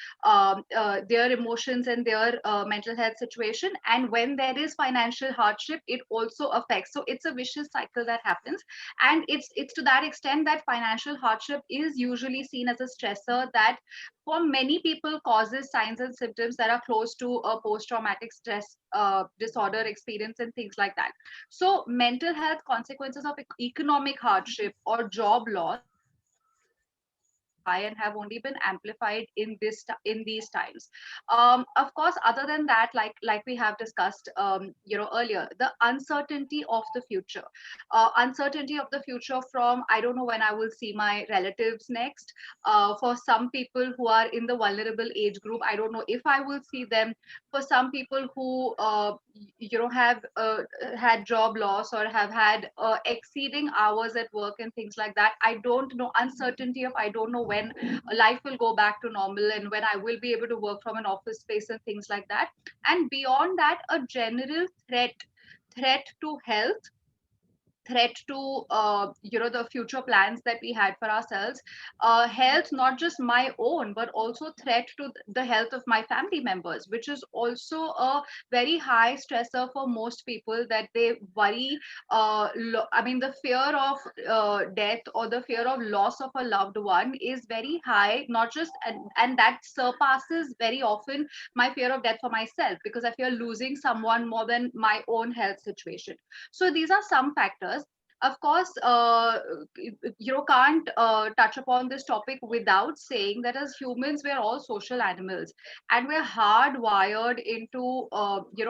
emotions and their mental health situation. And when there is financial hardship, it also affects. So it's a vicious cycle that happens. And it's to that extent that financial hardship is usually seen as a stressor that for many people causes signs and symptoms that are close to a post-traumatic stress disorder experience and things like that. So mental health consequences of economic hardship or job loss and have only been amplified in these times. Of course, other than that, like we have discussed, earlier, the uncertainty of the future, uncertainty of the future from I don't know when I will see my relatives next. For some people who are in the vulnerable age group, I don't know if I will see them. For some people who have had job loss or have had exceeding hours at work and things like that. I don't know, uncertainty of, I don't know when life will go back to normal and when I will be able to work from an office space and things like that. And beyond that, a general threat to health, threat to the future plans that we had for ourselves, health not just my own but also threat to the health of my family members, which is also a very high stressor for most people, that they worry. I mean, the fear of death or the fear of loss of a loved one is very high, not just, and that surpasses very often my fear of death for myself, because I fear losing someone more than my own health situation. So these are some factors. Of course, you can't touch upon this topic without saying that as humans, we're all social animals, and we're hardwired into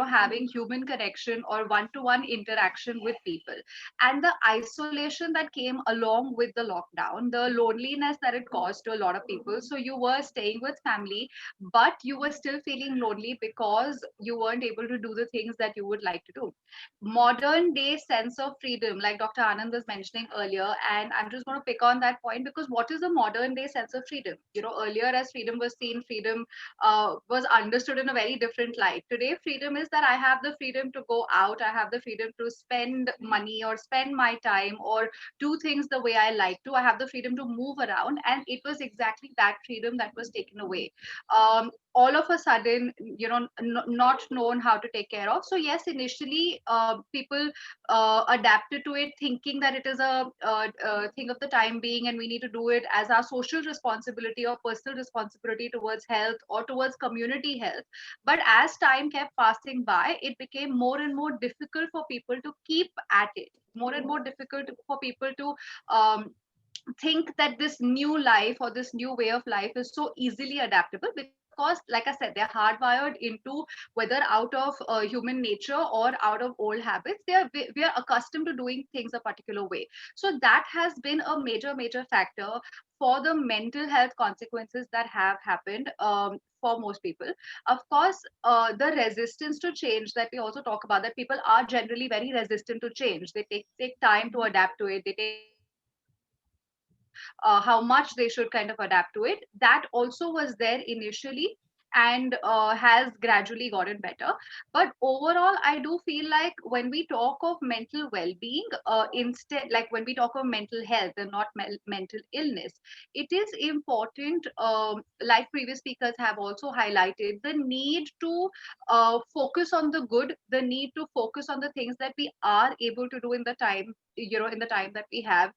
having human connection or one-to-one interaction with people. And the isolation that came along with the lockdown, the loneliness that it caused to a lot of people. So you were staying with family, but you were still feeling lonely because you weren't able to do the things that you would like to do. Modern day sense of freedom, like Dr. Anand was mentioning earlier, and I'm just going to pick on that point, because what is a modern day sense of freedom? Earlier, as freedom was seen, freedom was understood in a very different light. Today, freedom is that I have the freedom to go out, I have the freedom to spend money or spend my time or do things the way I like to, I have the freedom to move around, and it was exactly that freedom that was taken away. All of a sudden, not known how to take care of. So yes, initially people adapted to it, thinking that it is a thing of the time being, and we need to do it as our social responsibility or personal responsibility towards health or towards community health. But as time kept passing by, it became more and more difficult for people to keep at it, more and more difficult for people to um, think that this new life or this new way of life is so easily adaptable, because like I said, they're hardwired into, whether out of human nature or out of old habits, we are accustomed to doing things a particular way. So that has been a major factor for the mental health consequences that have happened for most people. Of course, the resistance to change that we also talk about, that people are generally very resistant to change. They take time to adapt to it, they take time to understand how much they should kind of adapt to it. That also was there initially, and has gradually gotten better. But overall, I do feel like when we talk of mental well-being, instead, like when we talk of mental health and not mental illness, it is important, like previous speakers have also highlighted, the need to focus on the good, the need to focus on the things that we are able to do in the time, in the time that we have,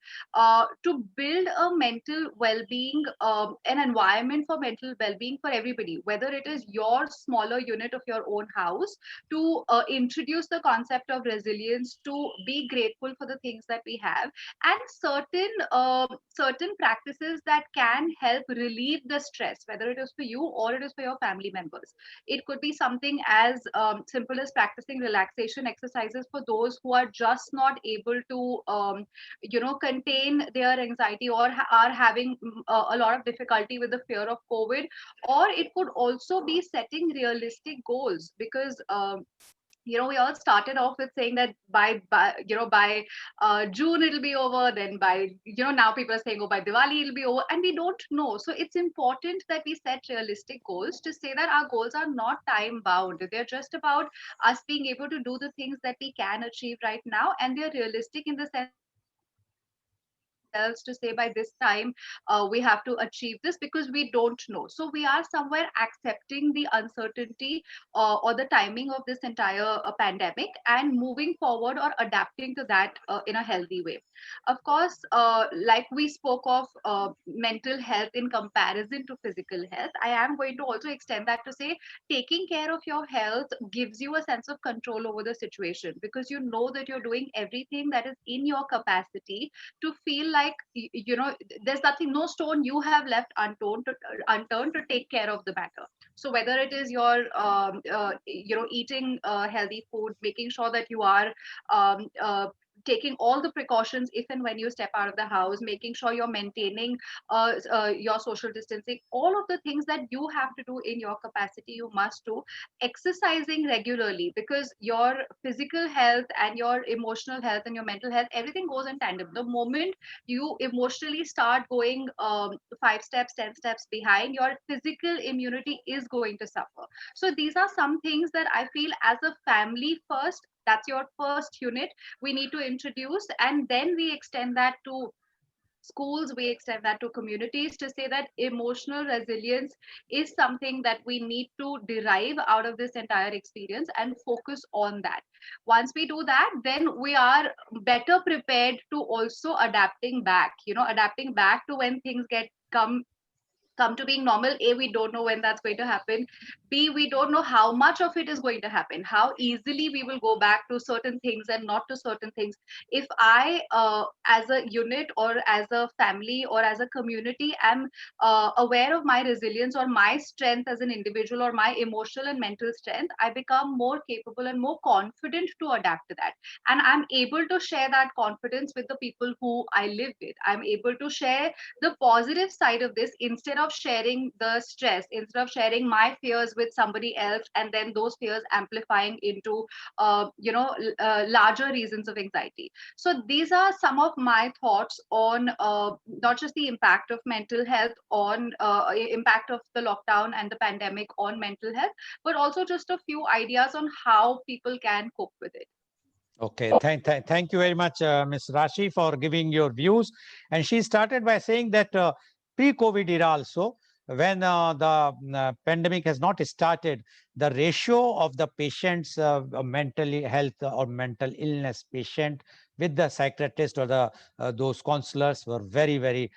to build a mental well-being, an environment for mental well-being for everybody, whether it is your smaller unit of your own house, to introduce the concept of resilience, to be grateful for the things that we have, and certain practices that can help relieve the stress, whether it is for you or it is for your family members. It could be something as simple as practicing relaxation exercises for those who are just not able to contain their anxiety, or are having a lot of difficulty with the fear of COVID. Or it could also be setting realistic goals, because we all started off with saying that by June it'll be over, then by now people are saying, oh, by Diwali it'll be over, and we don't know. So it's important that we set realistic goals, to say that our goals are not time bound, they're just about us being able to do the things that we can achieve right now, and they're realistic in the sense that we are not pushing ourselves to say by this time we have to achieve this, because we don't know. So we are somewhere accepting the uncertainty or the timing of this entire pandemic, and moving forward or adapting to that in a healthy way. Of course, like we spoke of mental health in comparison to physical health, I am going to also extend that to say taking care of your health gives you a sense of control over the situation, because you know that you're doing everything that is in your capacity to feel like there's nothing, no stone you have left unturned to take care of the matter. So whether it is your eating healthy food, making sure that you are taking all the precautions if and when you step out of the house, making sure you're maintaining your social distancing, all of the things that you have to do in your capacity, you must do. Exercising regularly, because your physical health and your emotional health and your mental health, everything goes in tandem. The moment you emotionally start going 5 steps, 10 steps behind, your physical immunity is going to suffer. So these are some things that I feel, as a family first, that's your first unit, we need to introduce, and then we extend that to schools, we extend that to communities, to say that emotional resilience is something that we need to derive out of this entire experience and focus on that. Once we do that, then we are better prepared to also adapting back, adapting back to when things come to being normal. A, we don't know when that's going to happen. B, we don't know how much of it is going to happen, how easily we will go back to certain things and not to certain things. If I, as a unit or as a family or as a community, am aware of my resilience or my strength as an individual, or my emotional and mental strength, I become more capable and more confident to adapt to that. And I'm able to share that confidence with the people who I live with. I'm able to share the positive side of this, instead of sharing the stress, instead of sharing my fears with somebody else, and then those fears amplifying into larger reasons of anxiety. So these are some of my thoughts on not just the impact of mental health, on impact of the lockdown and the pandemic on mental health, but also just a few ideas on how people can cope with it. Okay, thank you very much, Ms. Rashi, for giving your views. And she started by saying that pre-COVID era also, when the pandemic has not started, the ratio of the patients, mentally health or mental illness patient with the psychiatrist or the those counselors were very, very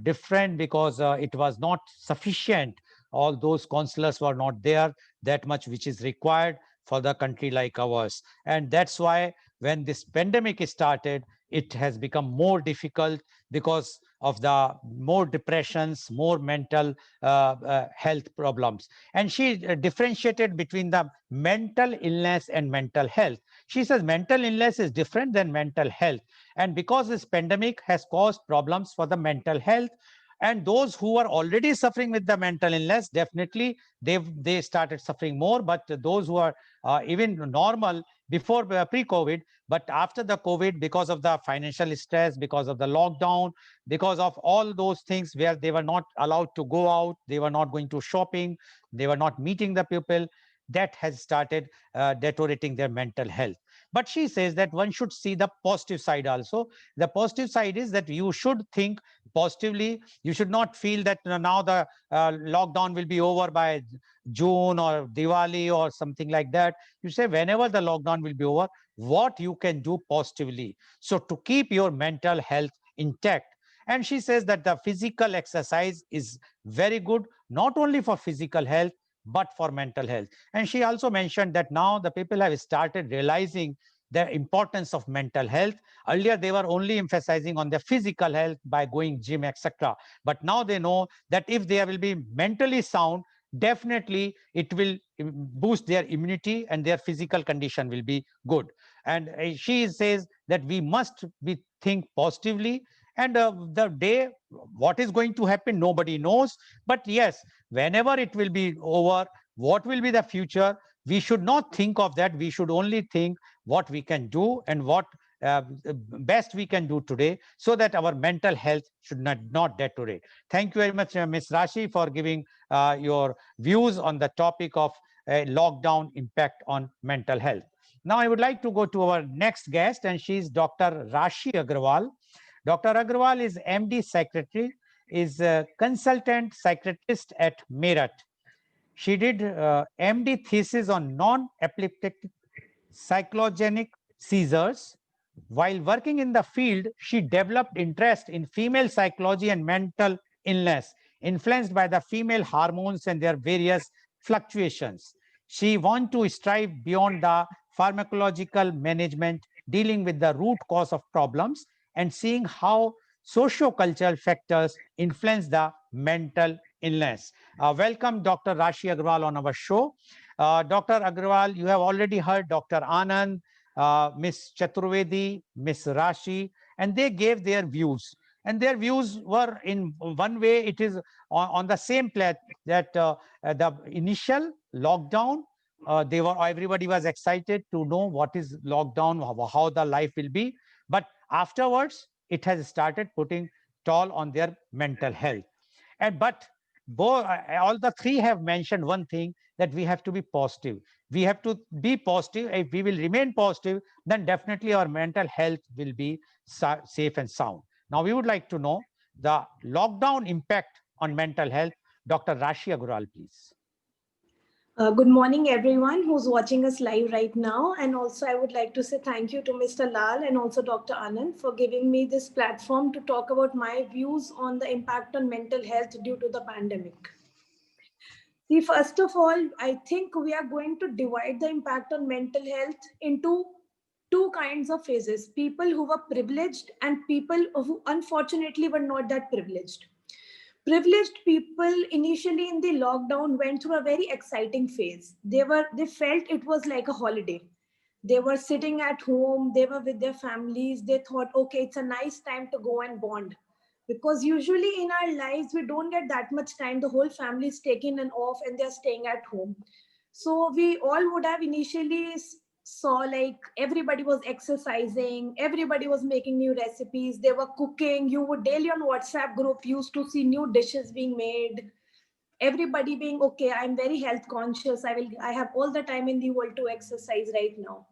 different, because it was not sufficient. All those counselors were not there that much, which is required for the country like ours. And that's why when this pandemic started, it has become more difficult, because of the more depressions, more mental health problems. And she differentiated between the mental illness and mental health. She says mental illness is different than mental health. And because this pandemic has caused problems for the mental health, and those who are already suffering with the mental illness, definitely they started suffering more. But those who are even normal before pre-COVID, but after the COVID, because of the financial stress, because of the lockdown, because of all those things where they were not allowed to go out, they were not going to shopping, they were not meeting the people, that has started deteriorating their mental health. But she says that one should see the positive side also. The positive side is that you should think positively. You should not feel that now the lockdown will be over by June or Diwali or something like that. You say whenever the lockdown will be over, what you can do positively, so to keep your mental health intact. And she says that the physical exercise is very good, not only for physical health but for mental health. And she also mentioned that now the people have started realizing the importance of mental health. Earlier they were only emphasizing on their physical health by going gym, etc. But now they know that if they will be mentally sound, definitely it will boost their immunity and their physical condition will be good. And she says that we must be think positively. And the day, what is going to happen, nobody knows. But yes, whenever it will be over, what will be the future, we should not think of that. We should only think what we can do and what uh, best we can do today, so that our mental health should not deteriorate. Thank you very much, Ms. Rashi, for giving your views on the topic of lockdown impact on mental health. Now I would like to go to our next guest, and she's Dr. Rashi Agrawal. Dr. Agrawal is MD Secretary, is a consultant psychiatrist at Meerut. She did MD thesis on non-epileptic cyclogenic seizures. While working in the field, she developed interest in female psychology and mental illness, influenced by the female hormones and their various fluctuations. She wants to strive beyond the pharmacological management, dealing with the root cause of problems and seeing how socio-cultural factors influence the mental illness. Welcome, Dr. Rashi Agrawal, on our show. Dr. Agrawal, you have already heard Dr. Anand Miss Chaturvedi, Miss Rashi, and they gave their views. And their views were, in one way, it is on the same plate, that the initial lockdown, everybody was excited to know what is lockdown, how the life will be. But afterwards, it has started putting toll on their mental health. And but both, all the three have mentioned one thing, that we have to be positive. We have to be positive. If we will remain positive, then definitely our mental health will be safe and sound. Now, we would like to know the lockdown impact on mental health. Dr. Rashi Agural, please. Good morning, everyone who's watching us live right now. And also, I would like to say thank you to Mr. Lal and also Dr. Anand for giving me this platform to talk about my views on the impact on mental health due to the pandemic. See, first of all, I think we are going to divide the impact on mental health into two kinds of phases: people who were privileged and people who unfortunately were not that privileged. Privileged people initially in the lockdown went through a very exciting phase. They felt it was like a holiday. They were sitting at home, they were with their families, they thought, okay, it's a nice time to go and bond. Because usually in our lives we don't get that much time. The whole family is taken and off and they're staying at home. So we all would have initially saw like everybody was exercising, everybody was making new recipes, they were cooking. You would daily on WhatsApp group used to see new dishes being made. Everybody being, okay, I'm very health conscious, I have all the time in the world to exercise right now.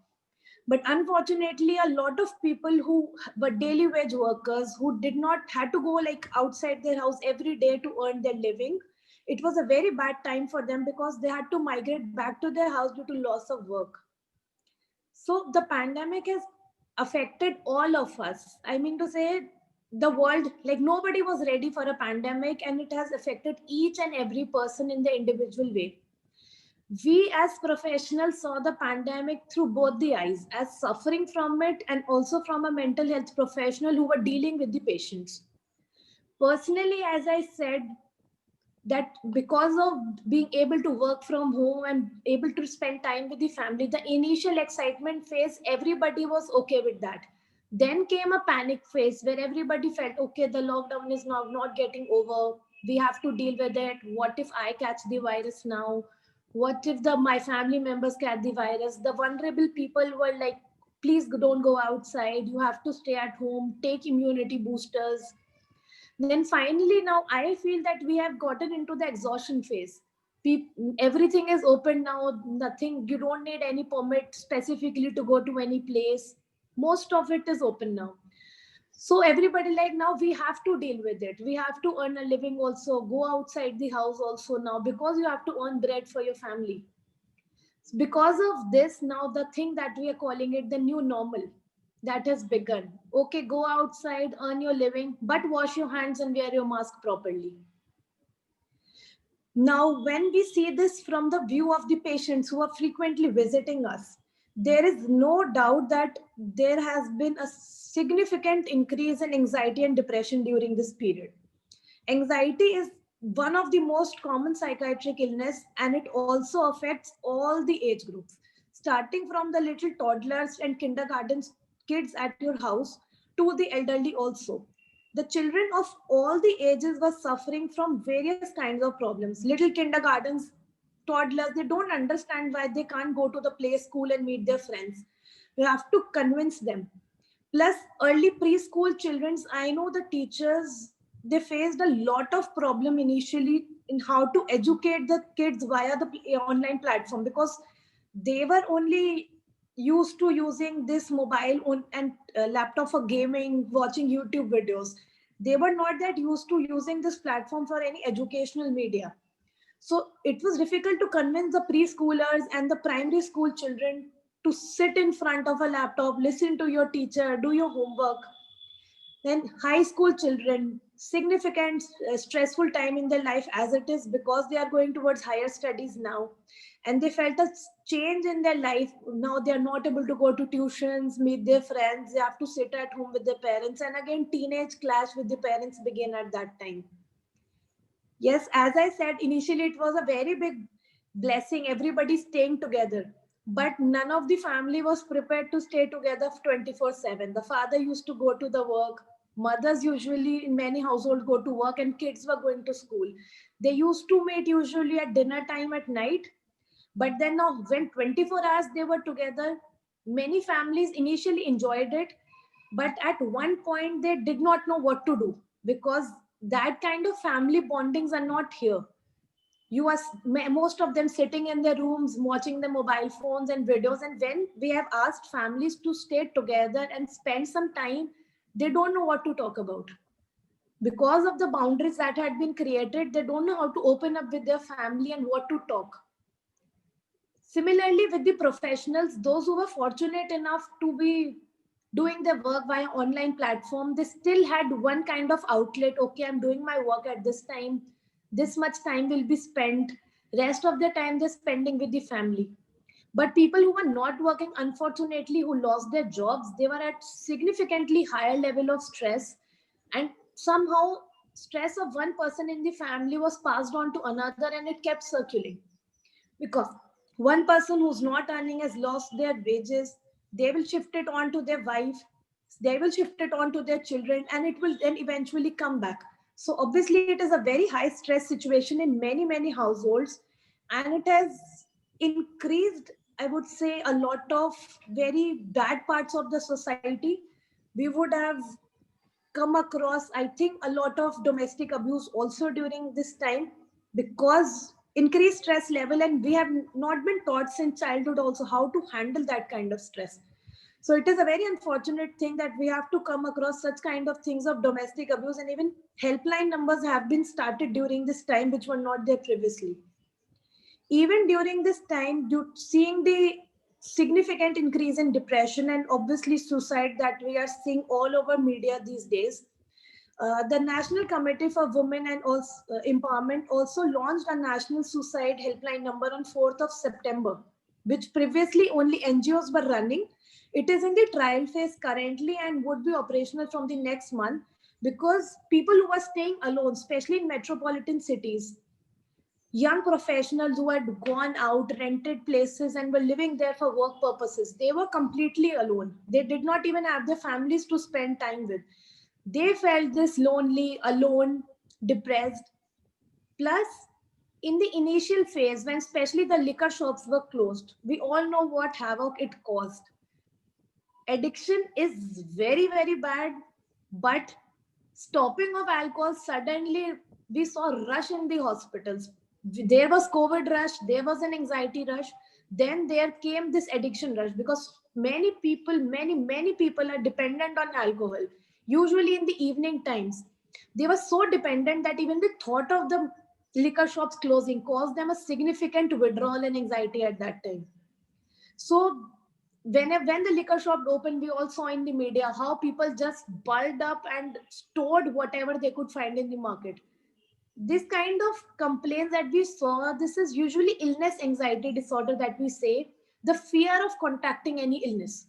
But unfortunately, a lot of people who were daily wage workers, who did not had to go like outside their house every day to earn their living, it was a very bad time for them because they had to migrate back to their house due to loss of work. So the pandemic has affected all of us. I mean to say, the world, like nobody was ready for a pandemic, and it has affected each and every person in the individual way. We as professionals saw the pandemic through both the eyes, as suffering from it and also from a mental health professional who were dealing with the patients. Personally, as I said, that because of being able to work from home and able to spend time with the family, the initial excitement phase, everybody was okay with that. Then came a panic phase where everybody felt, okay, the lockdown is now not getting over, we have to deal with it. What if I catch the virus now? What if my family members catch the virus? The vulnerable people were like, please don't go outside, you have to stay at home, take immunity boosters. Then finally, now I feel that we have gotten into the exhaustion phase. Everything is open now. Nothing, you don't need any permit specifically to go to any place. Most of it is open now. So everybody like, now we have to deal with it. We have to earn a living also, go outside the house also now, because you have to earn bread for your family. Because of this, now the thing that we are calling it the new normal, that has begun. Okay, go outside, earn your living, but wash your hands and wear your mask properly. Now, when we see this from the view of the patients who are frequently visiting us, there is no doubt that there has been a significant increase in anxiety and depression during this period. Anxiety is one of the most common psychiatric illness, and it also affects all the age groups, starting from the little toddlers and kindergarten kids at your house to the elderly also. The children of all the ages were suffering from various kinds of problems. Little kindergartens, toddlers, they don't understand why they can't go to the play school and meet their friends. You have to convince them. Plus, early preschool children's, I know the teachers, they faced a lot of problem initially in how to educate the kids via the online platform, because they were only used to using this mobile and laptop for gaming, watching YouTube videos. They were not that used to using this platform for any educational media. So it was difficult to convince the preschoolers and the primary school children to sit in front of a laptop, listen to your teacher, do your homework. Then high school children, significant stressful time in their life as it is, because they are going towards higher studies now. And they felt a change in their life. Now they are not able to go to tuitions, meet their friends. They have to sit at home with their parents. And again, teenage clash with the parents begin at that time. Yes, as I said, initially it was a very big blessing, everybody staying together. but none of the family was prepared to stay together 24/7. The father used to go to the work. Mothers usually in many households go to work and kids were going to school. They used to meet usually at dinner time at night. But then now when 24 hours they were together, many families initially enjoyed it. But at one point they did not know what to do, because that kind of family bondings are not here. You are most of them sitting in their rooms watching the mobile phones and videos, and when we have asked families to stay together and spend some time, they don't know what to talk about. Because of the boundaries that had been created, they don't know how to open up with their family and what to talk. Similarly, with the professionals, those who were fortunate enough to be doing their work via online platform, they still had one kind of outlet. Okay, I'm doing my work at this time. This much time will be spent. Rest of the time they're spending with the family. But people who were not working, unfortunately, who lost their jobs, they were at significantly higher level of stress. And somehow stress of one person in the family was passed on to another, and it kept circulating. Because one person who's not earning has lost their wages, they will shift it on to their wife, they will shift it on to their children, and it will then eventually come back. So obviously it is a very high stress situation in many households, and it has increased, I would say, a lot of very bad parts of the society. We would have come across, I think, a lot of domestic abuse also during this time, because increased stress level, and we have not been taught since childhood also how to handle that kind of stress. So it is a very unfortunate thing that we have to come across such kind of things of domestic abuse, and even helpline numbers have been started during this time which were not there previously. Even during this time, seeing the significant increase in depression and obviously suicide that we are seeing all over media these days, the National Committee for Women and Empowerment also launched a national suicide helpline number on 4th of September, which previously only NGOs were running. It is in the trial phase currently and would be operational from the next month, because people who are staying alone, especially in metropolitan cities, young professionals who had gone out, rented places, and were living there for work purposes, they were completely alone. They did not even have their families to spend time with. They felt this lonely, alone, depressed. Plus, in the initial phase, when especially the liquor shops were closed, we all know what havoc it caused. Addiction is very bad, but stopping of alcohol, suddenly we saw a rush in the hospitals. There was COVID rush, there was an anxiety rush, then there came this addiction rush, because many people are dependent on alcohol, usually in the evening times. They were so dependent that even the thought of the liquor shops closing caused them a significant withdrawal and anxiety at that time. So when the liquor shop opened, we all saw in the media how people just bulked up and stored whatever they could find in the market. This kind of complaints that we saw, this is usually illness anxiety disorder that we say, the fear of contacting any illness.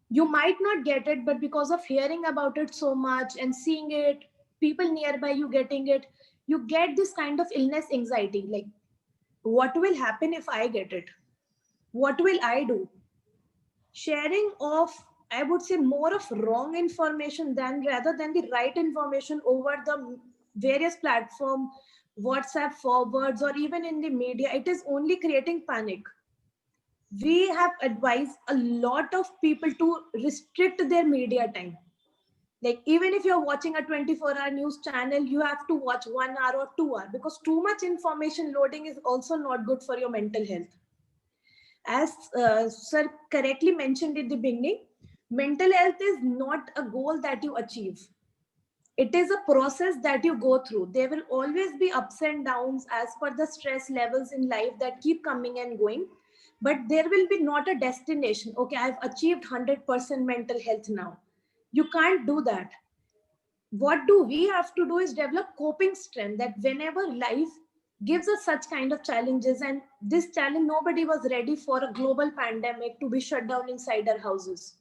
You might not get it, but because of hearing about it so much and seeing it, people nearby you getting it, you get this kind of illness anxiety. Like, what will happen if I get it? What will I do? Sharing of, I would say, more of wrong information than rather than the right information over the various platform, WhatsApp forwards, or even in the media, it is only creating panic. We have advised a lot of people to restrict their media time. Like, even if you're watching a 24-hour news channel, you have to watch 1 hour or 2 hour, because too much information loading is also not good for your mental health. As sir correctly mentioned in the beginning, mental health is not a goal that you achieve. It is a process that you go through. There will always be ups and downs as per the stress levels in life that keep coming and going. But there will be not a destination. Okay, I've achieved 100% mental health now. You can't do that. What do we have to do is develop coping strength, that whenever life gives us such kind of challenges, and this challenge, nobody was ready for a global pandemic to be shut down inside our houses.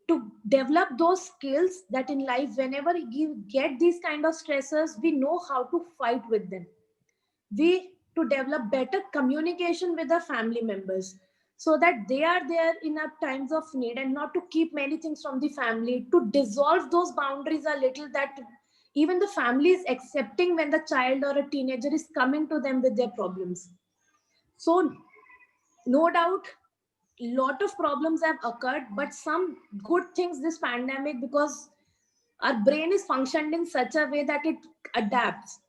To develop those skills that in life, whenever you get these kind of stressors, we know how to fight with them. We to develop better communication with our family members. so that they are there in our times of need, and not to keep many things from the family, to dissolve those boundaries a little, that even the family is accepting when the child or a teenager is coming to them with their problems. So no doubt lot of problems have occurred, but some good things this pandemic, because our brain is functioned in such a way that it adapts.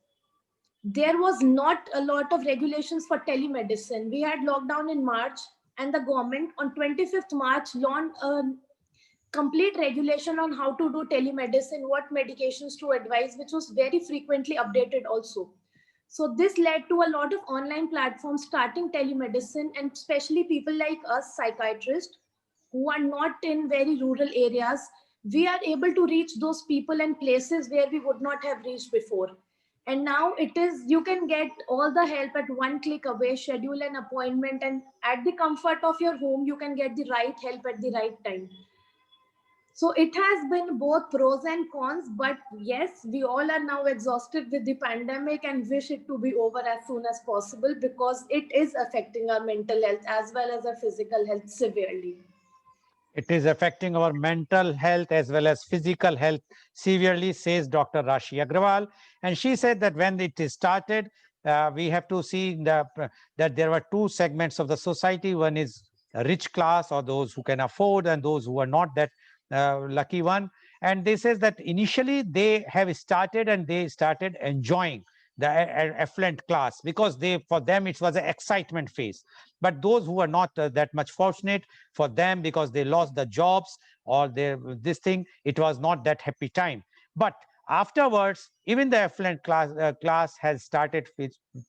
There was not a lot of regulations for telemedicine. We had lockdown in March, and the government on 25th March launched a complete regulation on how to do telemedicine, what medications to advise, which was very frequently updated also. So this led to a lot of online platforms starting telemedicine, and especially people like us, psychiatrists, who are not in very rural areas, we are able to reach those people and places where we would not have reached before. And now it is, you can get all the help at one click away, schedule an appointment, and at the comfort of your home, you can get the right help at the right time. So it has been both pros and cons, but yes, we all are now exhausted with the pandemic and wish it to be over as soon as possible, because it is affecting our mental health as well as our physical health severely. It is affecting our mental health as well as physical health severely, says Dr. Rashi Agrawal. And she said that when it is started, we have to see that there were two segments of the society. One is a rich class, or those who can afford, and those who are not that lucky one. And they says that initially they have started, and they started enjoying the affluent class, because for them it was an excitement phase. But those who are not that much fortunate, for them, because they lost the jobs or this thing, it was not that happy time. But afterwards, even the affluent class has started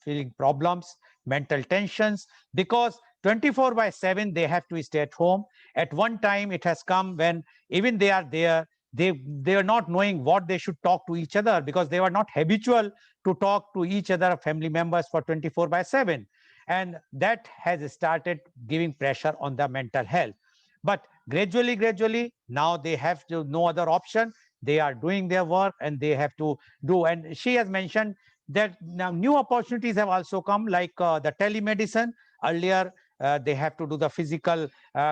feeling problems, mental tensions, because 24/7 they have to stay at home. At one time it has come when even they are there, they are not knowing what they should talk to each other, because they were not habitual to talk to each other, family members, for 24/7. And that has started giving pressure on the mental health. But gradually, now they have to no other option. They are doing their work, and they have to do. And she has mentioned that now new opportunities have also come, like the telemedicine. Earlier, they have to do the physical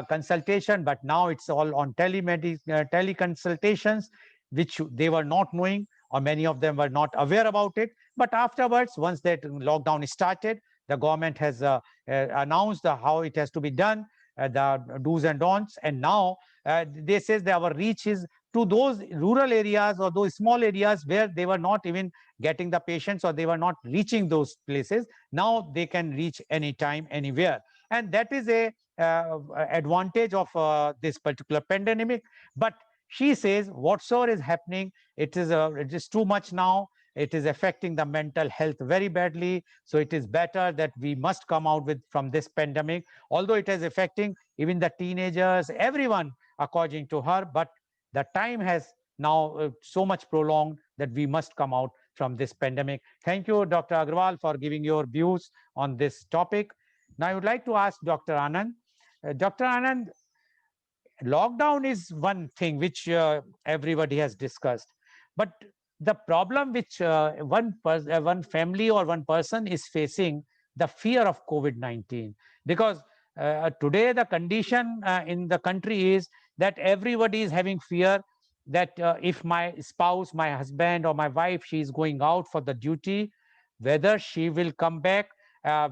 consultation, but now it's all on teleconsultations, which they were not knowing, or many of them were not aware about it. But afterwards, once that lockdown started, the government has announced how it has to be done, the do's and don'ts. And now they says that our reach is to those rural areas or those small areas where they were not even getting the patients, or they were not reaching those places. Now they can reach anytime, anywhere. And that is a advantage of this particular pandemic. But she says whatsoever is happening, it is too much now. It is affecting the mental health very badly. So it is better that we must come out from this pandemic, although it is affecting even the teenagers, everyone, according to her. But the time has now so much prolonged that we must come out from this pandemic. Thank you, Dr. Agrawal, for giving your views on this topic. Now I would like to ask Dr. Anand. Dr. Anand, lockdown is one thing which everybody has discussed, but the problem which one family or one person is facing, the fear of COVID-19, because today the condition in the country is that everybody is having fear that if my spouse, my husband or my wife, she is going out for the duty, whether she will come back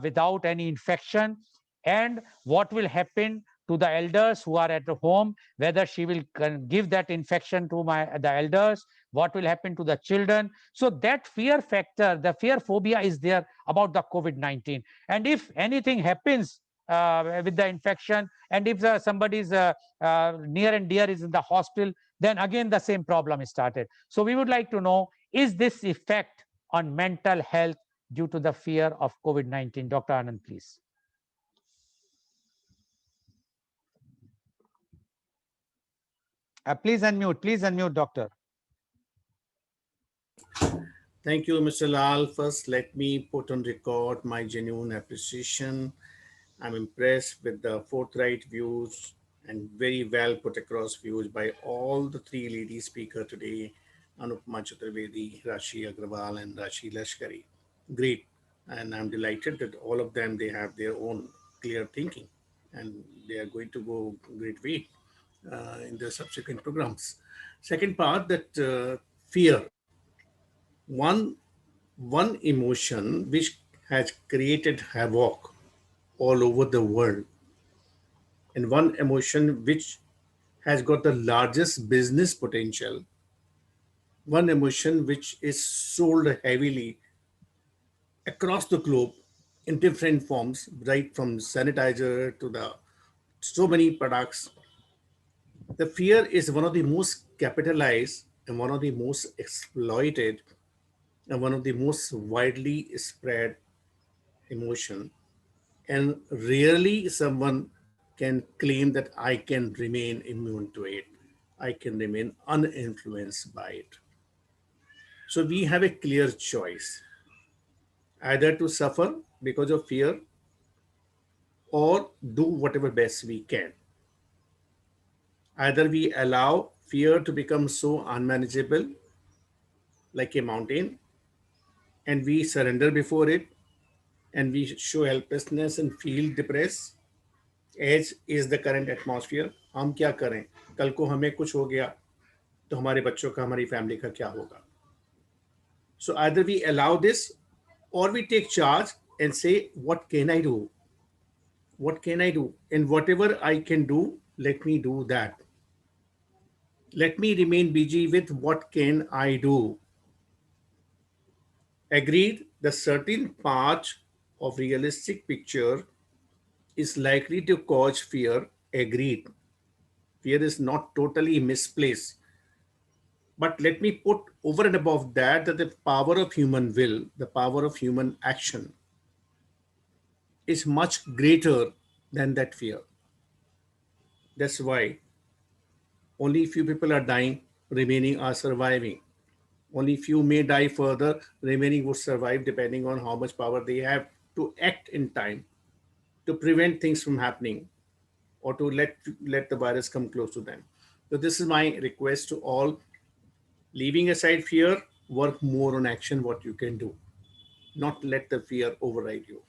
without any infection, and what will happen to the elders who are at home, whether she will give that infection to the elders, what will happen to the children. So that fear factor, the fear phobia is there about the COVID-19. And if anything happens with the infection, and if somebody's near and dear is in the hospital, then again the same problem is started. So we would like to know, is this effect on mental health due to the fear of COVID-19? Dr. Anand, please. Please unmute, doctor. Thank you, Mr. Lal. First, let me put on record my genuine appreciation. I'm impressed with the forthright views and very well put across views by all the three lady speakers today, Anupama Chaturvedi, Rashi Agrawal, and Rashi Lashkari. Great. And I'm delighted that all of them, they have their own clear thinking and they are going to go great way in the subsequent programs. Second part, that fear, one one emotion which has created havoc all over the world, and one emotion which has got the largest business potential, one emotion which is sold heavily across the globe in different forms, right from sanitizer to the so many products. The fear is one of the most capitalized and one of the most exploited and one of the most widely spread emotion. And rarely someone can claim that I can remain immune to it. I can remain uninfluenced by it. So we have a clear choice, either to suffer because of fear or do whatever best we can. Either we allow fear to become so unmanageable, like a mountain, and we surrender before it, and we show helplessness and feel depressed, as is the current atmosphere. हम क्या करें? कल को हमें कुछ हो गया तो हमारे बच्चों का, हमारी फैमिली का क्या होगा? So either we allow this or we take charge and say, what can I do? What can I do? And whatever I can do, let me do that. Let me remain busy with what can I do. Agreed, the certain part of realistic picture is likely to cause fear. Agreed. Fear is not totally misplaced. But let me put over and above that that the power of human will, the power of human action is much greater than that fear. That's why only few people are dying, remaining are surviving. Only few may die further, remaining would survive depending on how much power they have to act in time, to prevent things from happening, or to let the virus come close to them. So this is my request to all. Leaving aside fear, work more on action, what you can do. Not let the fear override you.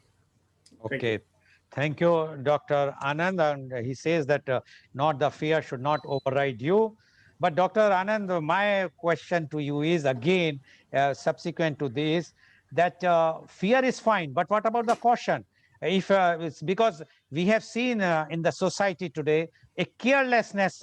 Thank you. Okay. Thank you, Dr. Anand. And he says that not the fear should not override you. But Dr. Anand, my question to you is again, subsequent to this, that fear is fine, but what about the caution? If it's because we have seen in the society today, a carelessness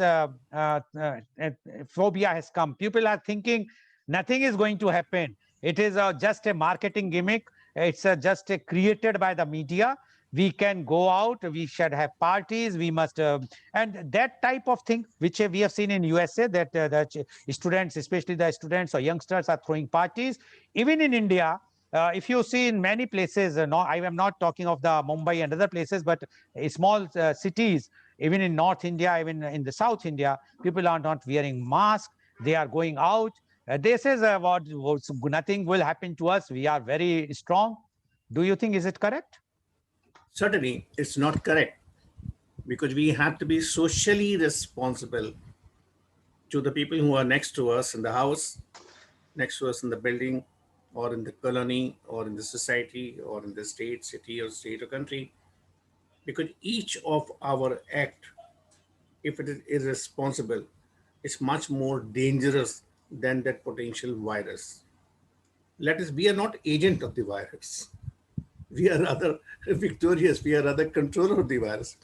phobia has come. People are thinking nothing is going to happen. It is just a marketing gimmick. It's just created by the media. We can go out, we should have parties, we must and that type of thing which we have seen in USA, that the students, especially the students or youngsters, are throwing parties. Even in India, if you see in many places, no, I am not talking of the Mumbai and other places, but small cities, even in North India, even in the South India, people are not wearing masks, they are going out. They says nothing will happen to us, we are very strong. Do you think, is it correct? Certainly, it's not correct because we have to be socially responsible to the people who are next to us in the house, next to us in the building, or in the colony, or in the society, or in the state, city, or state or country. Because each of our act, if it is irresponsible, is much more dangerous than that potential virus. Let us, we are not agent of the virus. We are rather victorious. We are rather controller of the virus.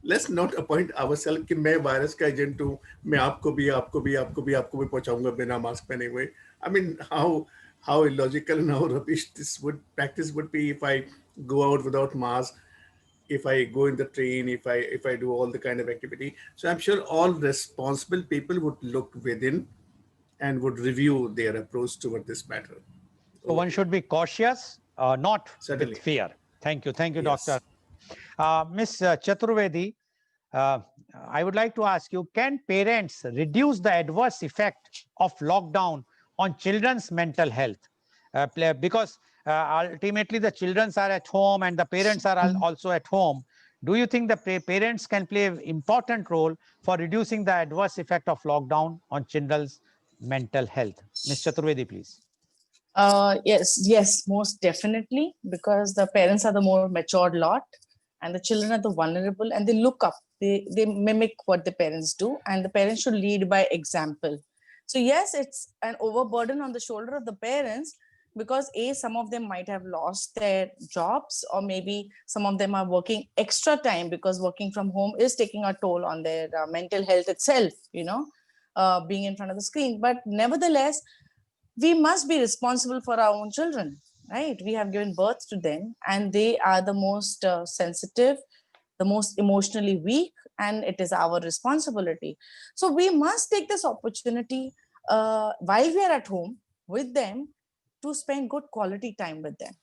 Let's not appoint ourselves कि मैं virus का agent हूँ, मैं आपको भी आपको भी आपको भी आपको भी पहुंचाऊंगा बिना मास्क पहने हुए. I mean, how illogical and how rubbish this would practice would be if I go out without mask, if I go in the train, if I do all the kind of activity. So I'm sure all responsible people would look within and would review their approach toward this matter. So one should be cautious, not with Certainly. fear. Thank you. Thank you, Doctor. Yes. Ms. Chaturvedi, uh, I would like to ask you, can parents reduce the adverse effect of lockdown on children's mental health? Because ultimately the children are at home and the parents are also at home. Do you think the parents can play an important role for reducing the adverse effect of lockdown on children's mental health? Ms. Chaturvedi, please. Yes, most definitely, because the parents are the more matured lot. and the children are the vulnerable, and they look up, they mimic what the parents do, and the parents should lead by example. So yes, it's an overburden on the shoulder of the parents, because some of them might have lost their jobs, or maybe some of them are working extra time, because working from home is taking a toll on their mental health itself, being in front of the screen. But nevertheless, we must be responsible for our own children, right? We have given birth to them, and they are the most sensitive, the most emotionally weak, and it is our responsibility. So we must take this opportunity while we are at home with them, to spend good quality time with them.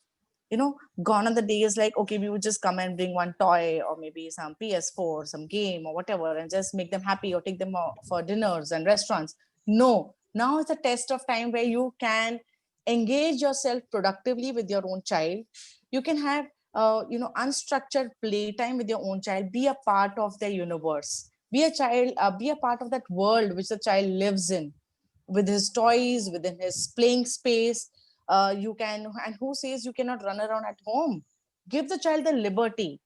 Gone are the days like, okay, we would just come and bring one toy, or maybe some PS4, some game or whatever, and just make them happy, or take them for dinners and restaurants. No, now it's a test of time where you can engage yourself productively with your own child. You can have unstructured playtime with your own child. Be a part of their universe. Be a part of that world which the child lives in, with his toys, within his playing space. You can, and who says you cannot run around at home? Give the child the liberty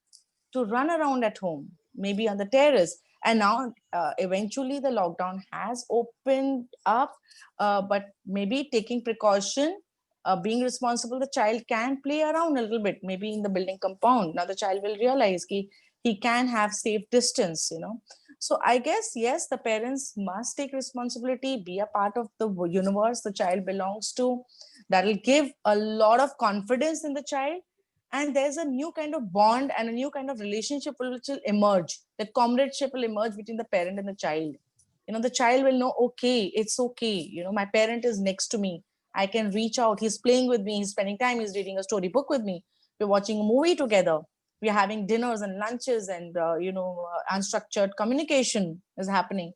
to run around at home, maybe on the terrace. And now, eventually, the lockdown has opened up, but maybe taking precaution, being responsible, the child can play around a little bit, maybe in the building compound. Now, the child will realize he can have safe distance. So I guess, yes, the parents must take responsibility, be a part of the universe the child belongs to. That will give a lot of confidence in the child, and there's a new kind of bond and a new kind of relationship which will emerge. That comradeship will emerge between the parent and the child. The child will know, okay, it's okay, my parent is next to me, I can reach out, he's playing with me, he's spending time, he's reading a storybook with me, we're watching a movie together, we're having dinners and lunches, and unstructured communication is happening.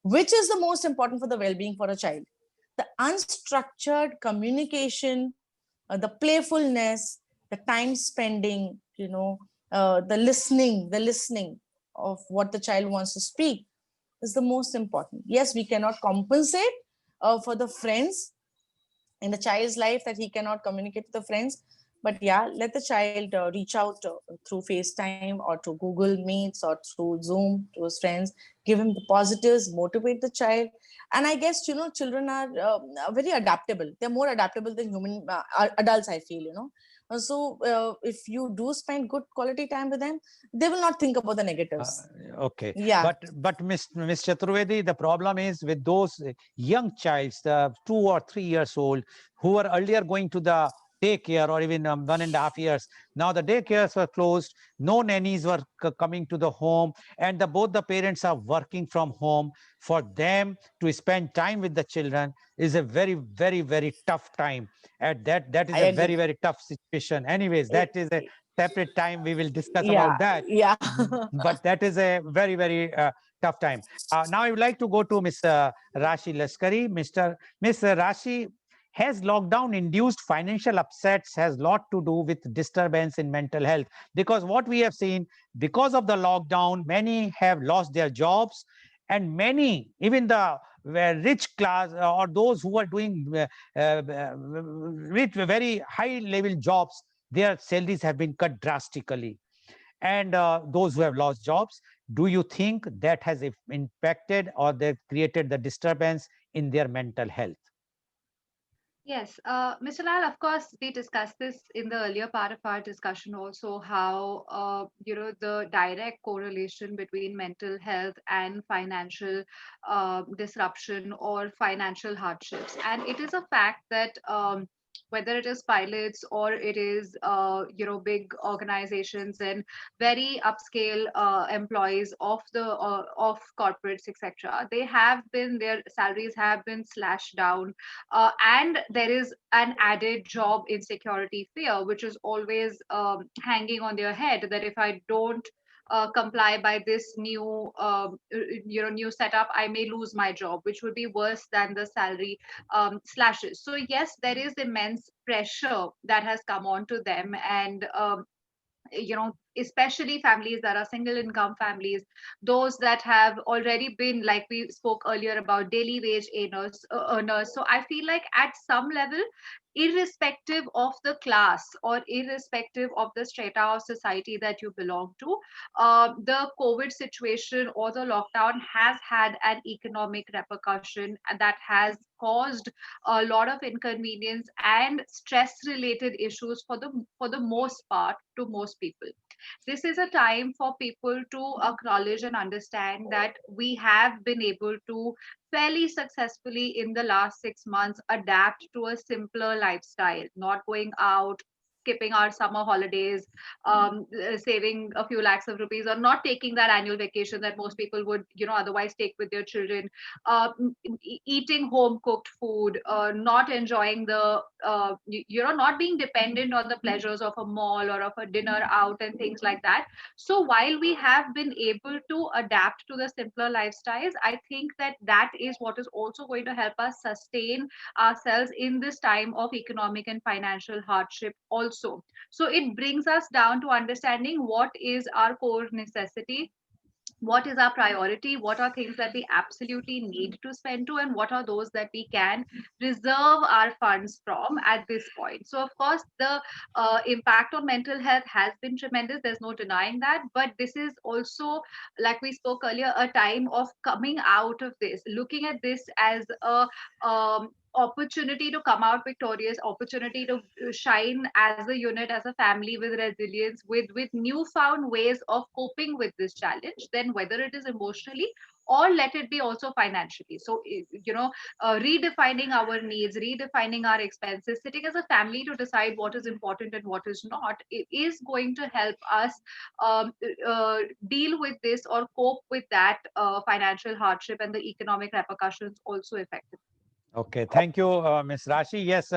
Which is the most important for the well-being for a child? The unstructured communication, the playfulness, the time spending, the listening of what the child wants to speak is the most important. Yes, we cannot compensate for the friends in the child's life, that he cannot communicate with the friends. But yeah, let the child reach out through FaceTime or to Google Meets or through Zoom to his friends. Give him the positives, motivate the child. And I guess, children are very adaptable. They're more adaptable than human adults, I feel. So if you do spend good quality time with them, they will not think about the negatives. Okay, Yeah. but Miss Chaturvedi, the problem is with those young childs, the 2 or 3 years old, who were earlier going to the daycare, or even 1.5 years. Now the daycares were closed. No nannies were coming to the home, and both the parents are working from home. For them to spend time with the children is a very, very, very tough time. At that is I a very, agree. very tough situation. Anyways, It, that is a separate time. We will discuss yeah, about that. yeah. But that is a very, very tough time. Now I would like to go to Miss Rashi Laskari. Miss Rashi, has lockdown induced financial upsets has lot to do with disturbance in mental health? Because what we have seen, because of the lockdown, many have lost their jobs, and many, even the rich class, or those who are doing with very high level jobs, their salaries have been cut drastically. And those who have lost jobs, do you think that has impacted, or they created the disturbance in their mental health? Yes, Mr. Lal, of course, we discussed this in the earlier part of our discussion also, how, the direct correlation between mental health and financial disruption or financial hardships. And it is a fact that whether it is pilots or it is, big organizations and very upscale employees of corporates, etc., their salaries have been slashed down, and there is an added job insecurity fear, which is always hanging on their head, that if I don't comply by this new setup, I may lose my job, which would be worse than the salary slashes. So yes, there is immense pressure that has come on to them, and especially families that are single income families, those that have already been, like we spoke earlier about, daily wage earners. So I feel like at some level, irrespective of the class or irrespective of the strata of society that you belong to, the COVID situation or the lockdown has had an economic repercussion that has caused a lot of inconvenience and stress related issues for the most part to most people. This is a time for people to acknowledge and understand that we have been able to fairly successfully in the last 6 months adapt to a simpler lifestyle, not going out, skipping our summer holidays, saving a few lakhs of rupees, or not taking that annual vacation that most people would, otherwise take with their children, eating home cooked food, not enjoying not being dependent on the pleasures of a mall or of a dinner out and things like that. So while we have been able to adapt to the simpler lifestyles, I think that that is what is also going to help us sustain ourselves in this time of economic and financial hardship also. So it brings us down to understanding what is our core necessity, what is our priority, what are things that we absolutely need to spend to, and what are those that we can reserve our funds from at this point. So of course the impact on mental health has been tremendous, there's no denying that, but this is also, like we spoke earlier, a time of coming out of this, looking at this as a opportunity to come out victorious, opportunity to shine as a unit, as a family, with resilience, with newfound ways of coping with this challenge, then whether it is emotionally or let it be also financially. So redefining our needs, redefining our expenses, sitting as a family to decide what is important and what is not, it is going to help us um, deal with this or cope with that financial hardship and the economic repercussions also effectively. Okay, thank you, Ms. Rashi. Yes,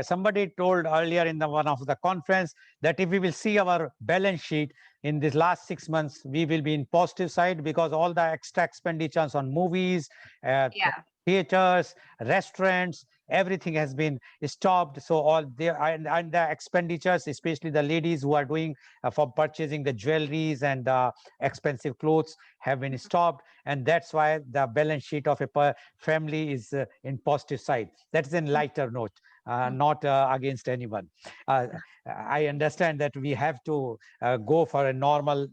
somebody told earlier in the one of the conference that if we will see our balance sheet in this last 6 months, we will be in positive side because all the extra expenditures on movies, Yeah. theaters, restaurants, everything has been stopped. So all and the expenditures, especially the ladies who are doing for purchasing the jewelries and expensive clothes, have been stopped, and that's why the balance sheet of a family is in positive side. That's in lighter note, not against anyone. I understand that we have to go for a normal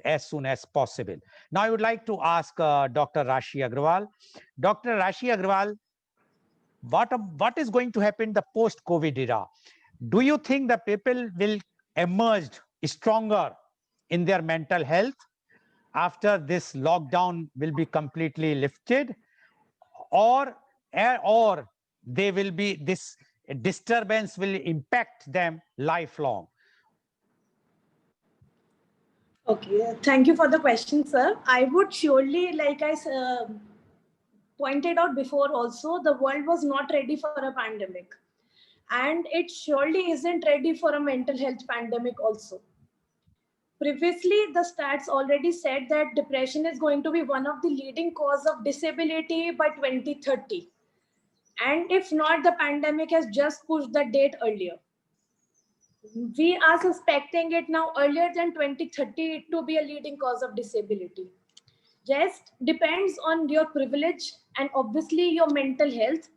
as soon as possible. Now, I would like to ask Dr. Rashi Agrawal. Dr. Rashi Agrawal, what is going to happen in the post-COVID era? Do you think the people will emerge stronger in their mental health after this lockdown will be completely lifted, or or they will be, this disturbance will impact them lifelong? Okay, thank you for the question, sir. I would surely, like I pointed out before also, the world was not ready for a pandemic. And it surely isn't ready for a mental health pandemic also. Previously, the stats already said that depression is going to be one of the leading cause of disability by 2030. And if not, the pandemic has just pushed the date earlier. We are suspecting it now earlier than 2030 to be a leading cause of disability. Yes, depends on your privilege and obviously your mental health.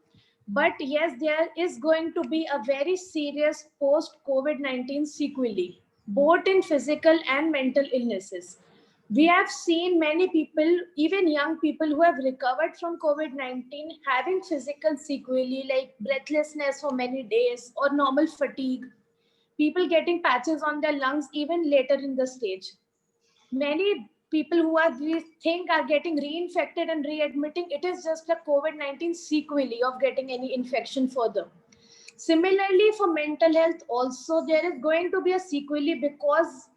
But yes, there is going to be a very serious post-COVID-19 sequelae, both in physical and mental illnesses. We have seen many people, even young people who have recovered from COVID-19, having physical sequelae like breathlessness for many days or normal fatigue, people getting patches on their lungs even later in the stage. Many people who are, we think, are getting reinfected and readmitting, it is just a COVID-19 sequelae of getting any infection further. Similarly, for mental health also, there is going to be a sequelae because,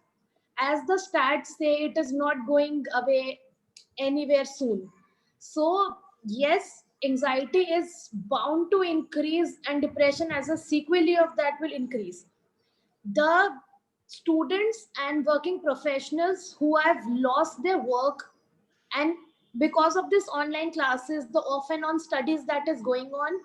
as the stats say, it is not going away anywhere soon. So yes, anxiety is bound to increase and depression as a sequelae of that will increase. The students and working professionals who have lost their work, and because of this online classes, the off and on studies that is going on,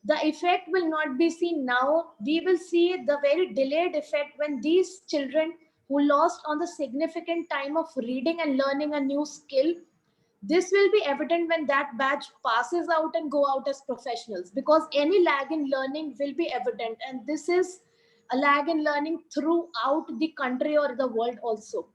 the effect will not be seen now. We will see the very delayed effect when these children who lost on the significant time of reading and learning a new skill. This will be evident when that batch passes out and go out as professionals, because any lag in learning will be evident, and this is a lag in learning throughout the country or the world also.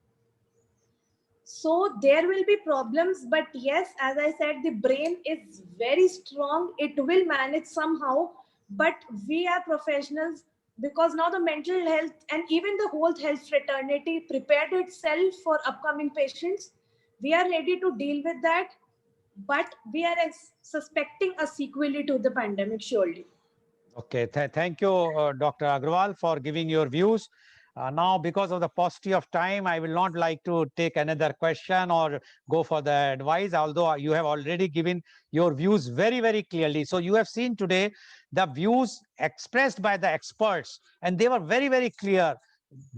So there will be problems, but yes, as I said, the brain is very strong. It will manage somehow, but we are professionals, because now the mental health and even the whole health fraternity prepared itself for upcoming patients. We are ready to deal with that, but we are suspecting a sequelae to the pandemic, surely. Okay, thank you, Dr. Agrawal, for giving your views. Now, because of the paucity of time, I will not like to take another question or go for the advice, although you have already given your views very, very clearly. So you have seen today the views expressed by the experts, and they were very, very clear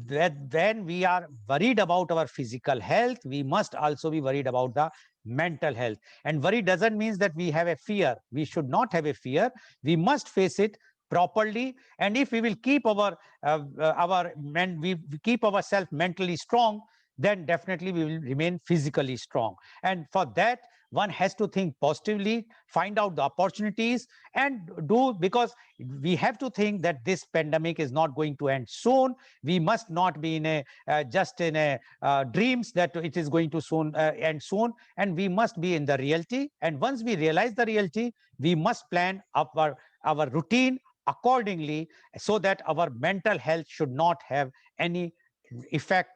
that when we are worried about our physical health, we must also be worried about the mental health. And worry doesn't mean that we have a fear. We should not have a fear. We must face it properly, and if we will keep we keep ourselves mentally strong, then definitely we will remain physically strong. And for that, one has to think positively, find out the opportunities, and do, because we have to think that this pandemic is not going to end soon. We must not be in a just in a dreams that it is going to soon end soon, and we must be in the reality. And once we realize the reality, we must plan our routine accordingly, so that our mental health should not have any effect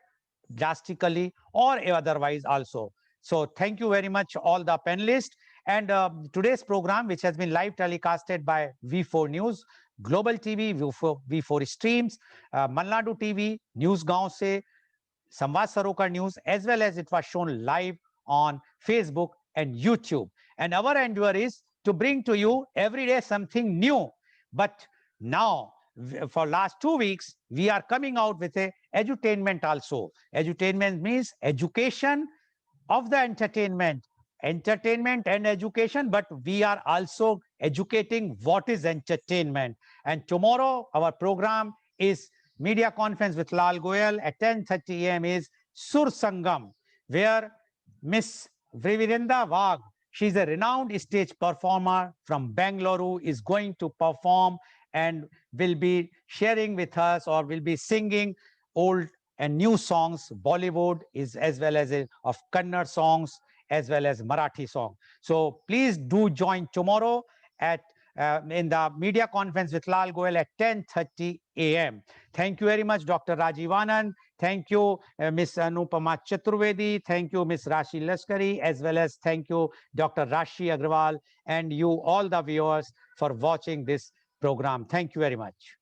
drastically or otherwise also. So thank you very much, all the panelists. And today's program, which has been live telecasted by V4 News, Global TV, V4 Streams, Malnadu TV, News Gaon Se, Samvad Saroka News, as well as it was shown live on Facebook and YouTube. And our endeavor is to bring to you every day something new. But now, for last 2 weeks, we are coming out with a edutainment also. Edutainment means education of the entertainment and education, but we are also educating what is entertainment. And tomorrow our program is media conference with Lal Goel at 10:30 a.m. is Sur Sangam, where Miss Vivirinda Wagh, she's a renowned stage performer from Bangalore, is going to perform and will be sharing with us, or will be singing old and new songs, Bollywood is, as well as of Kannada songs, as well as Marathi song. So please do join tomorrow at in the media conference with Lal Goel at 10:30 a.m. Thank you very much, Dr. Rajiv Anand. Thank you, Ms. Anupama Chaturvedi. Thank you, Ms. Rashi Laskari, as well as thank you, Dr. Rashi Agrawal, and you all the viewers for watching this program. Thank you very much.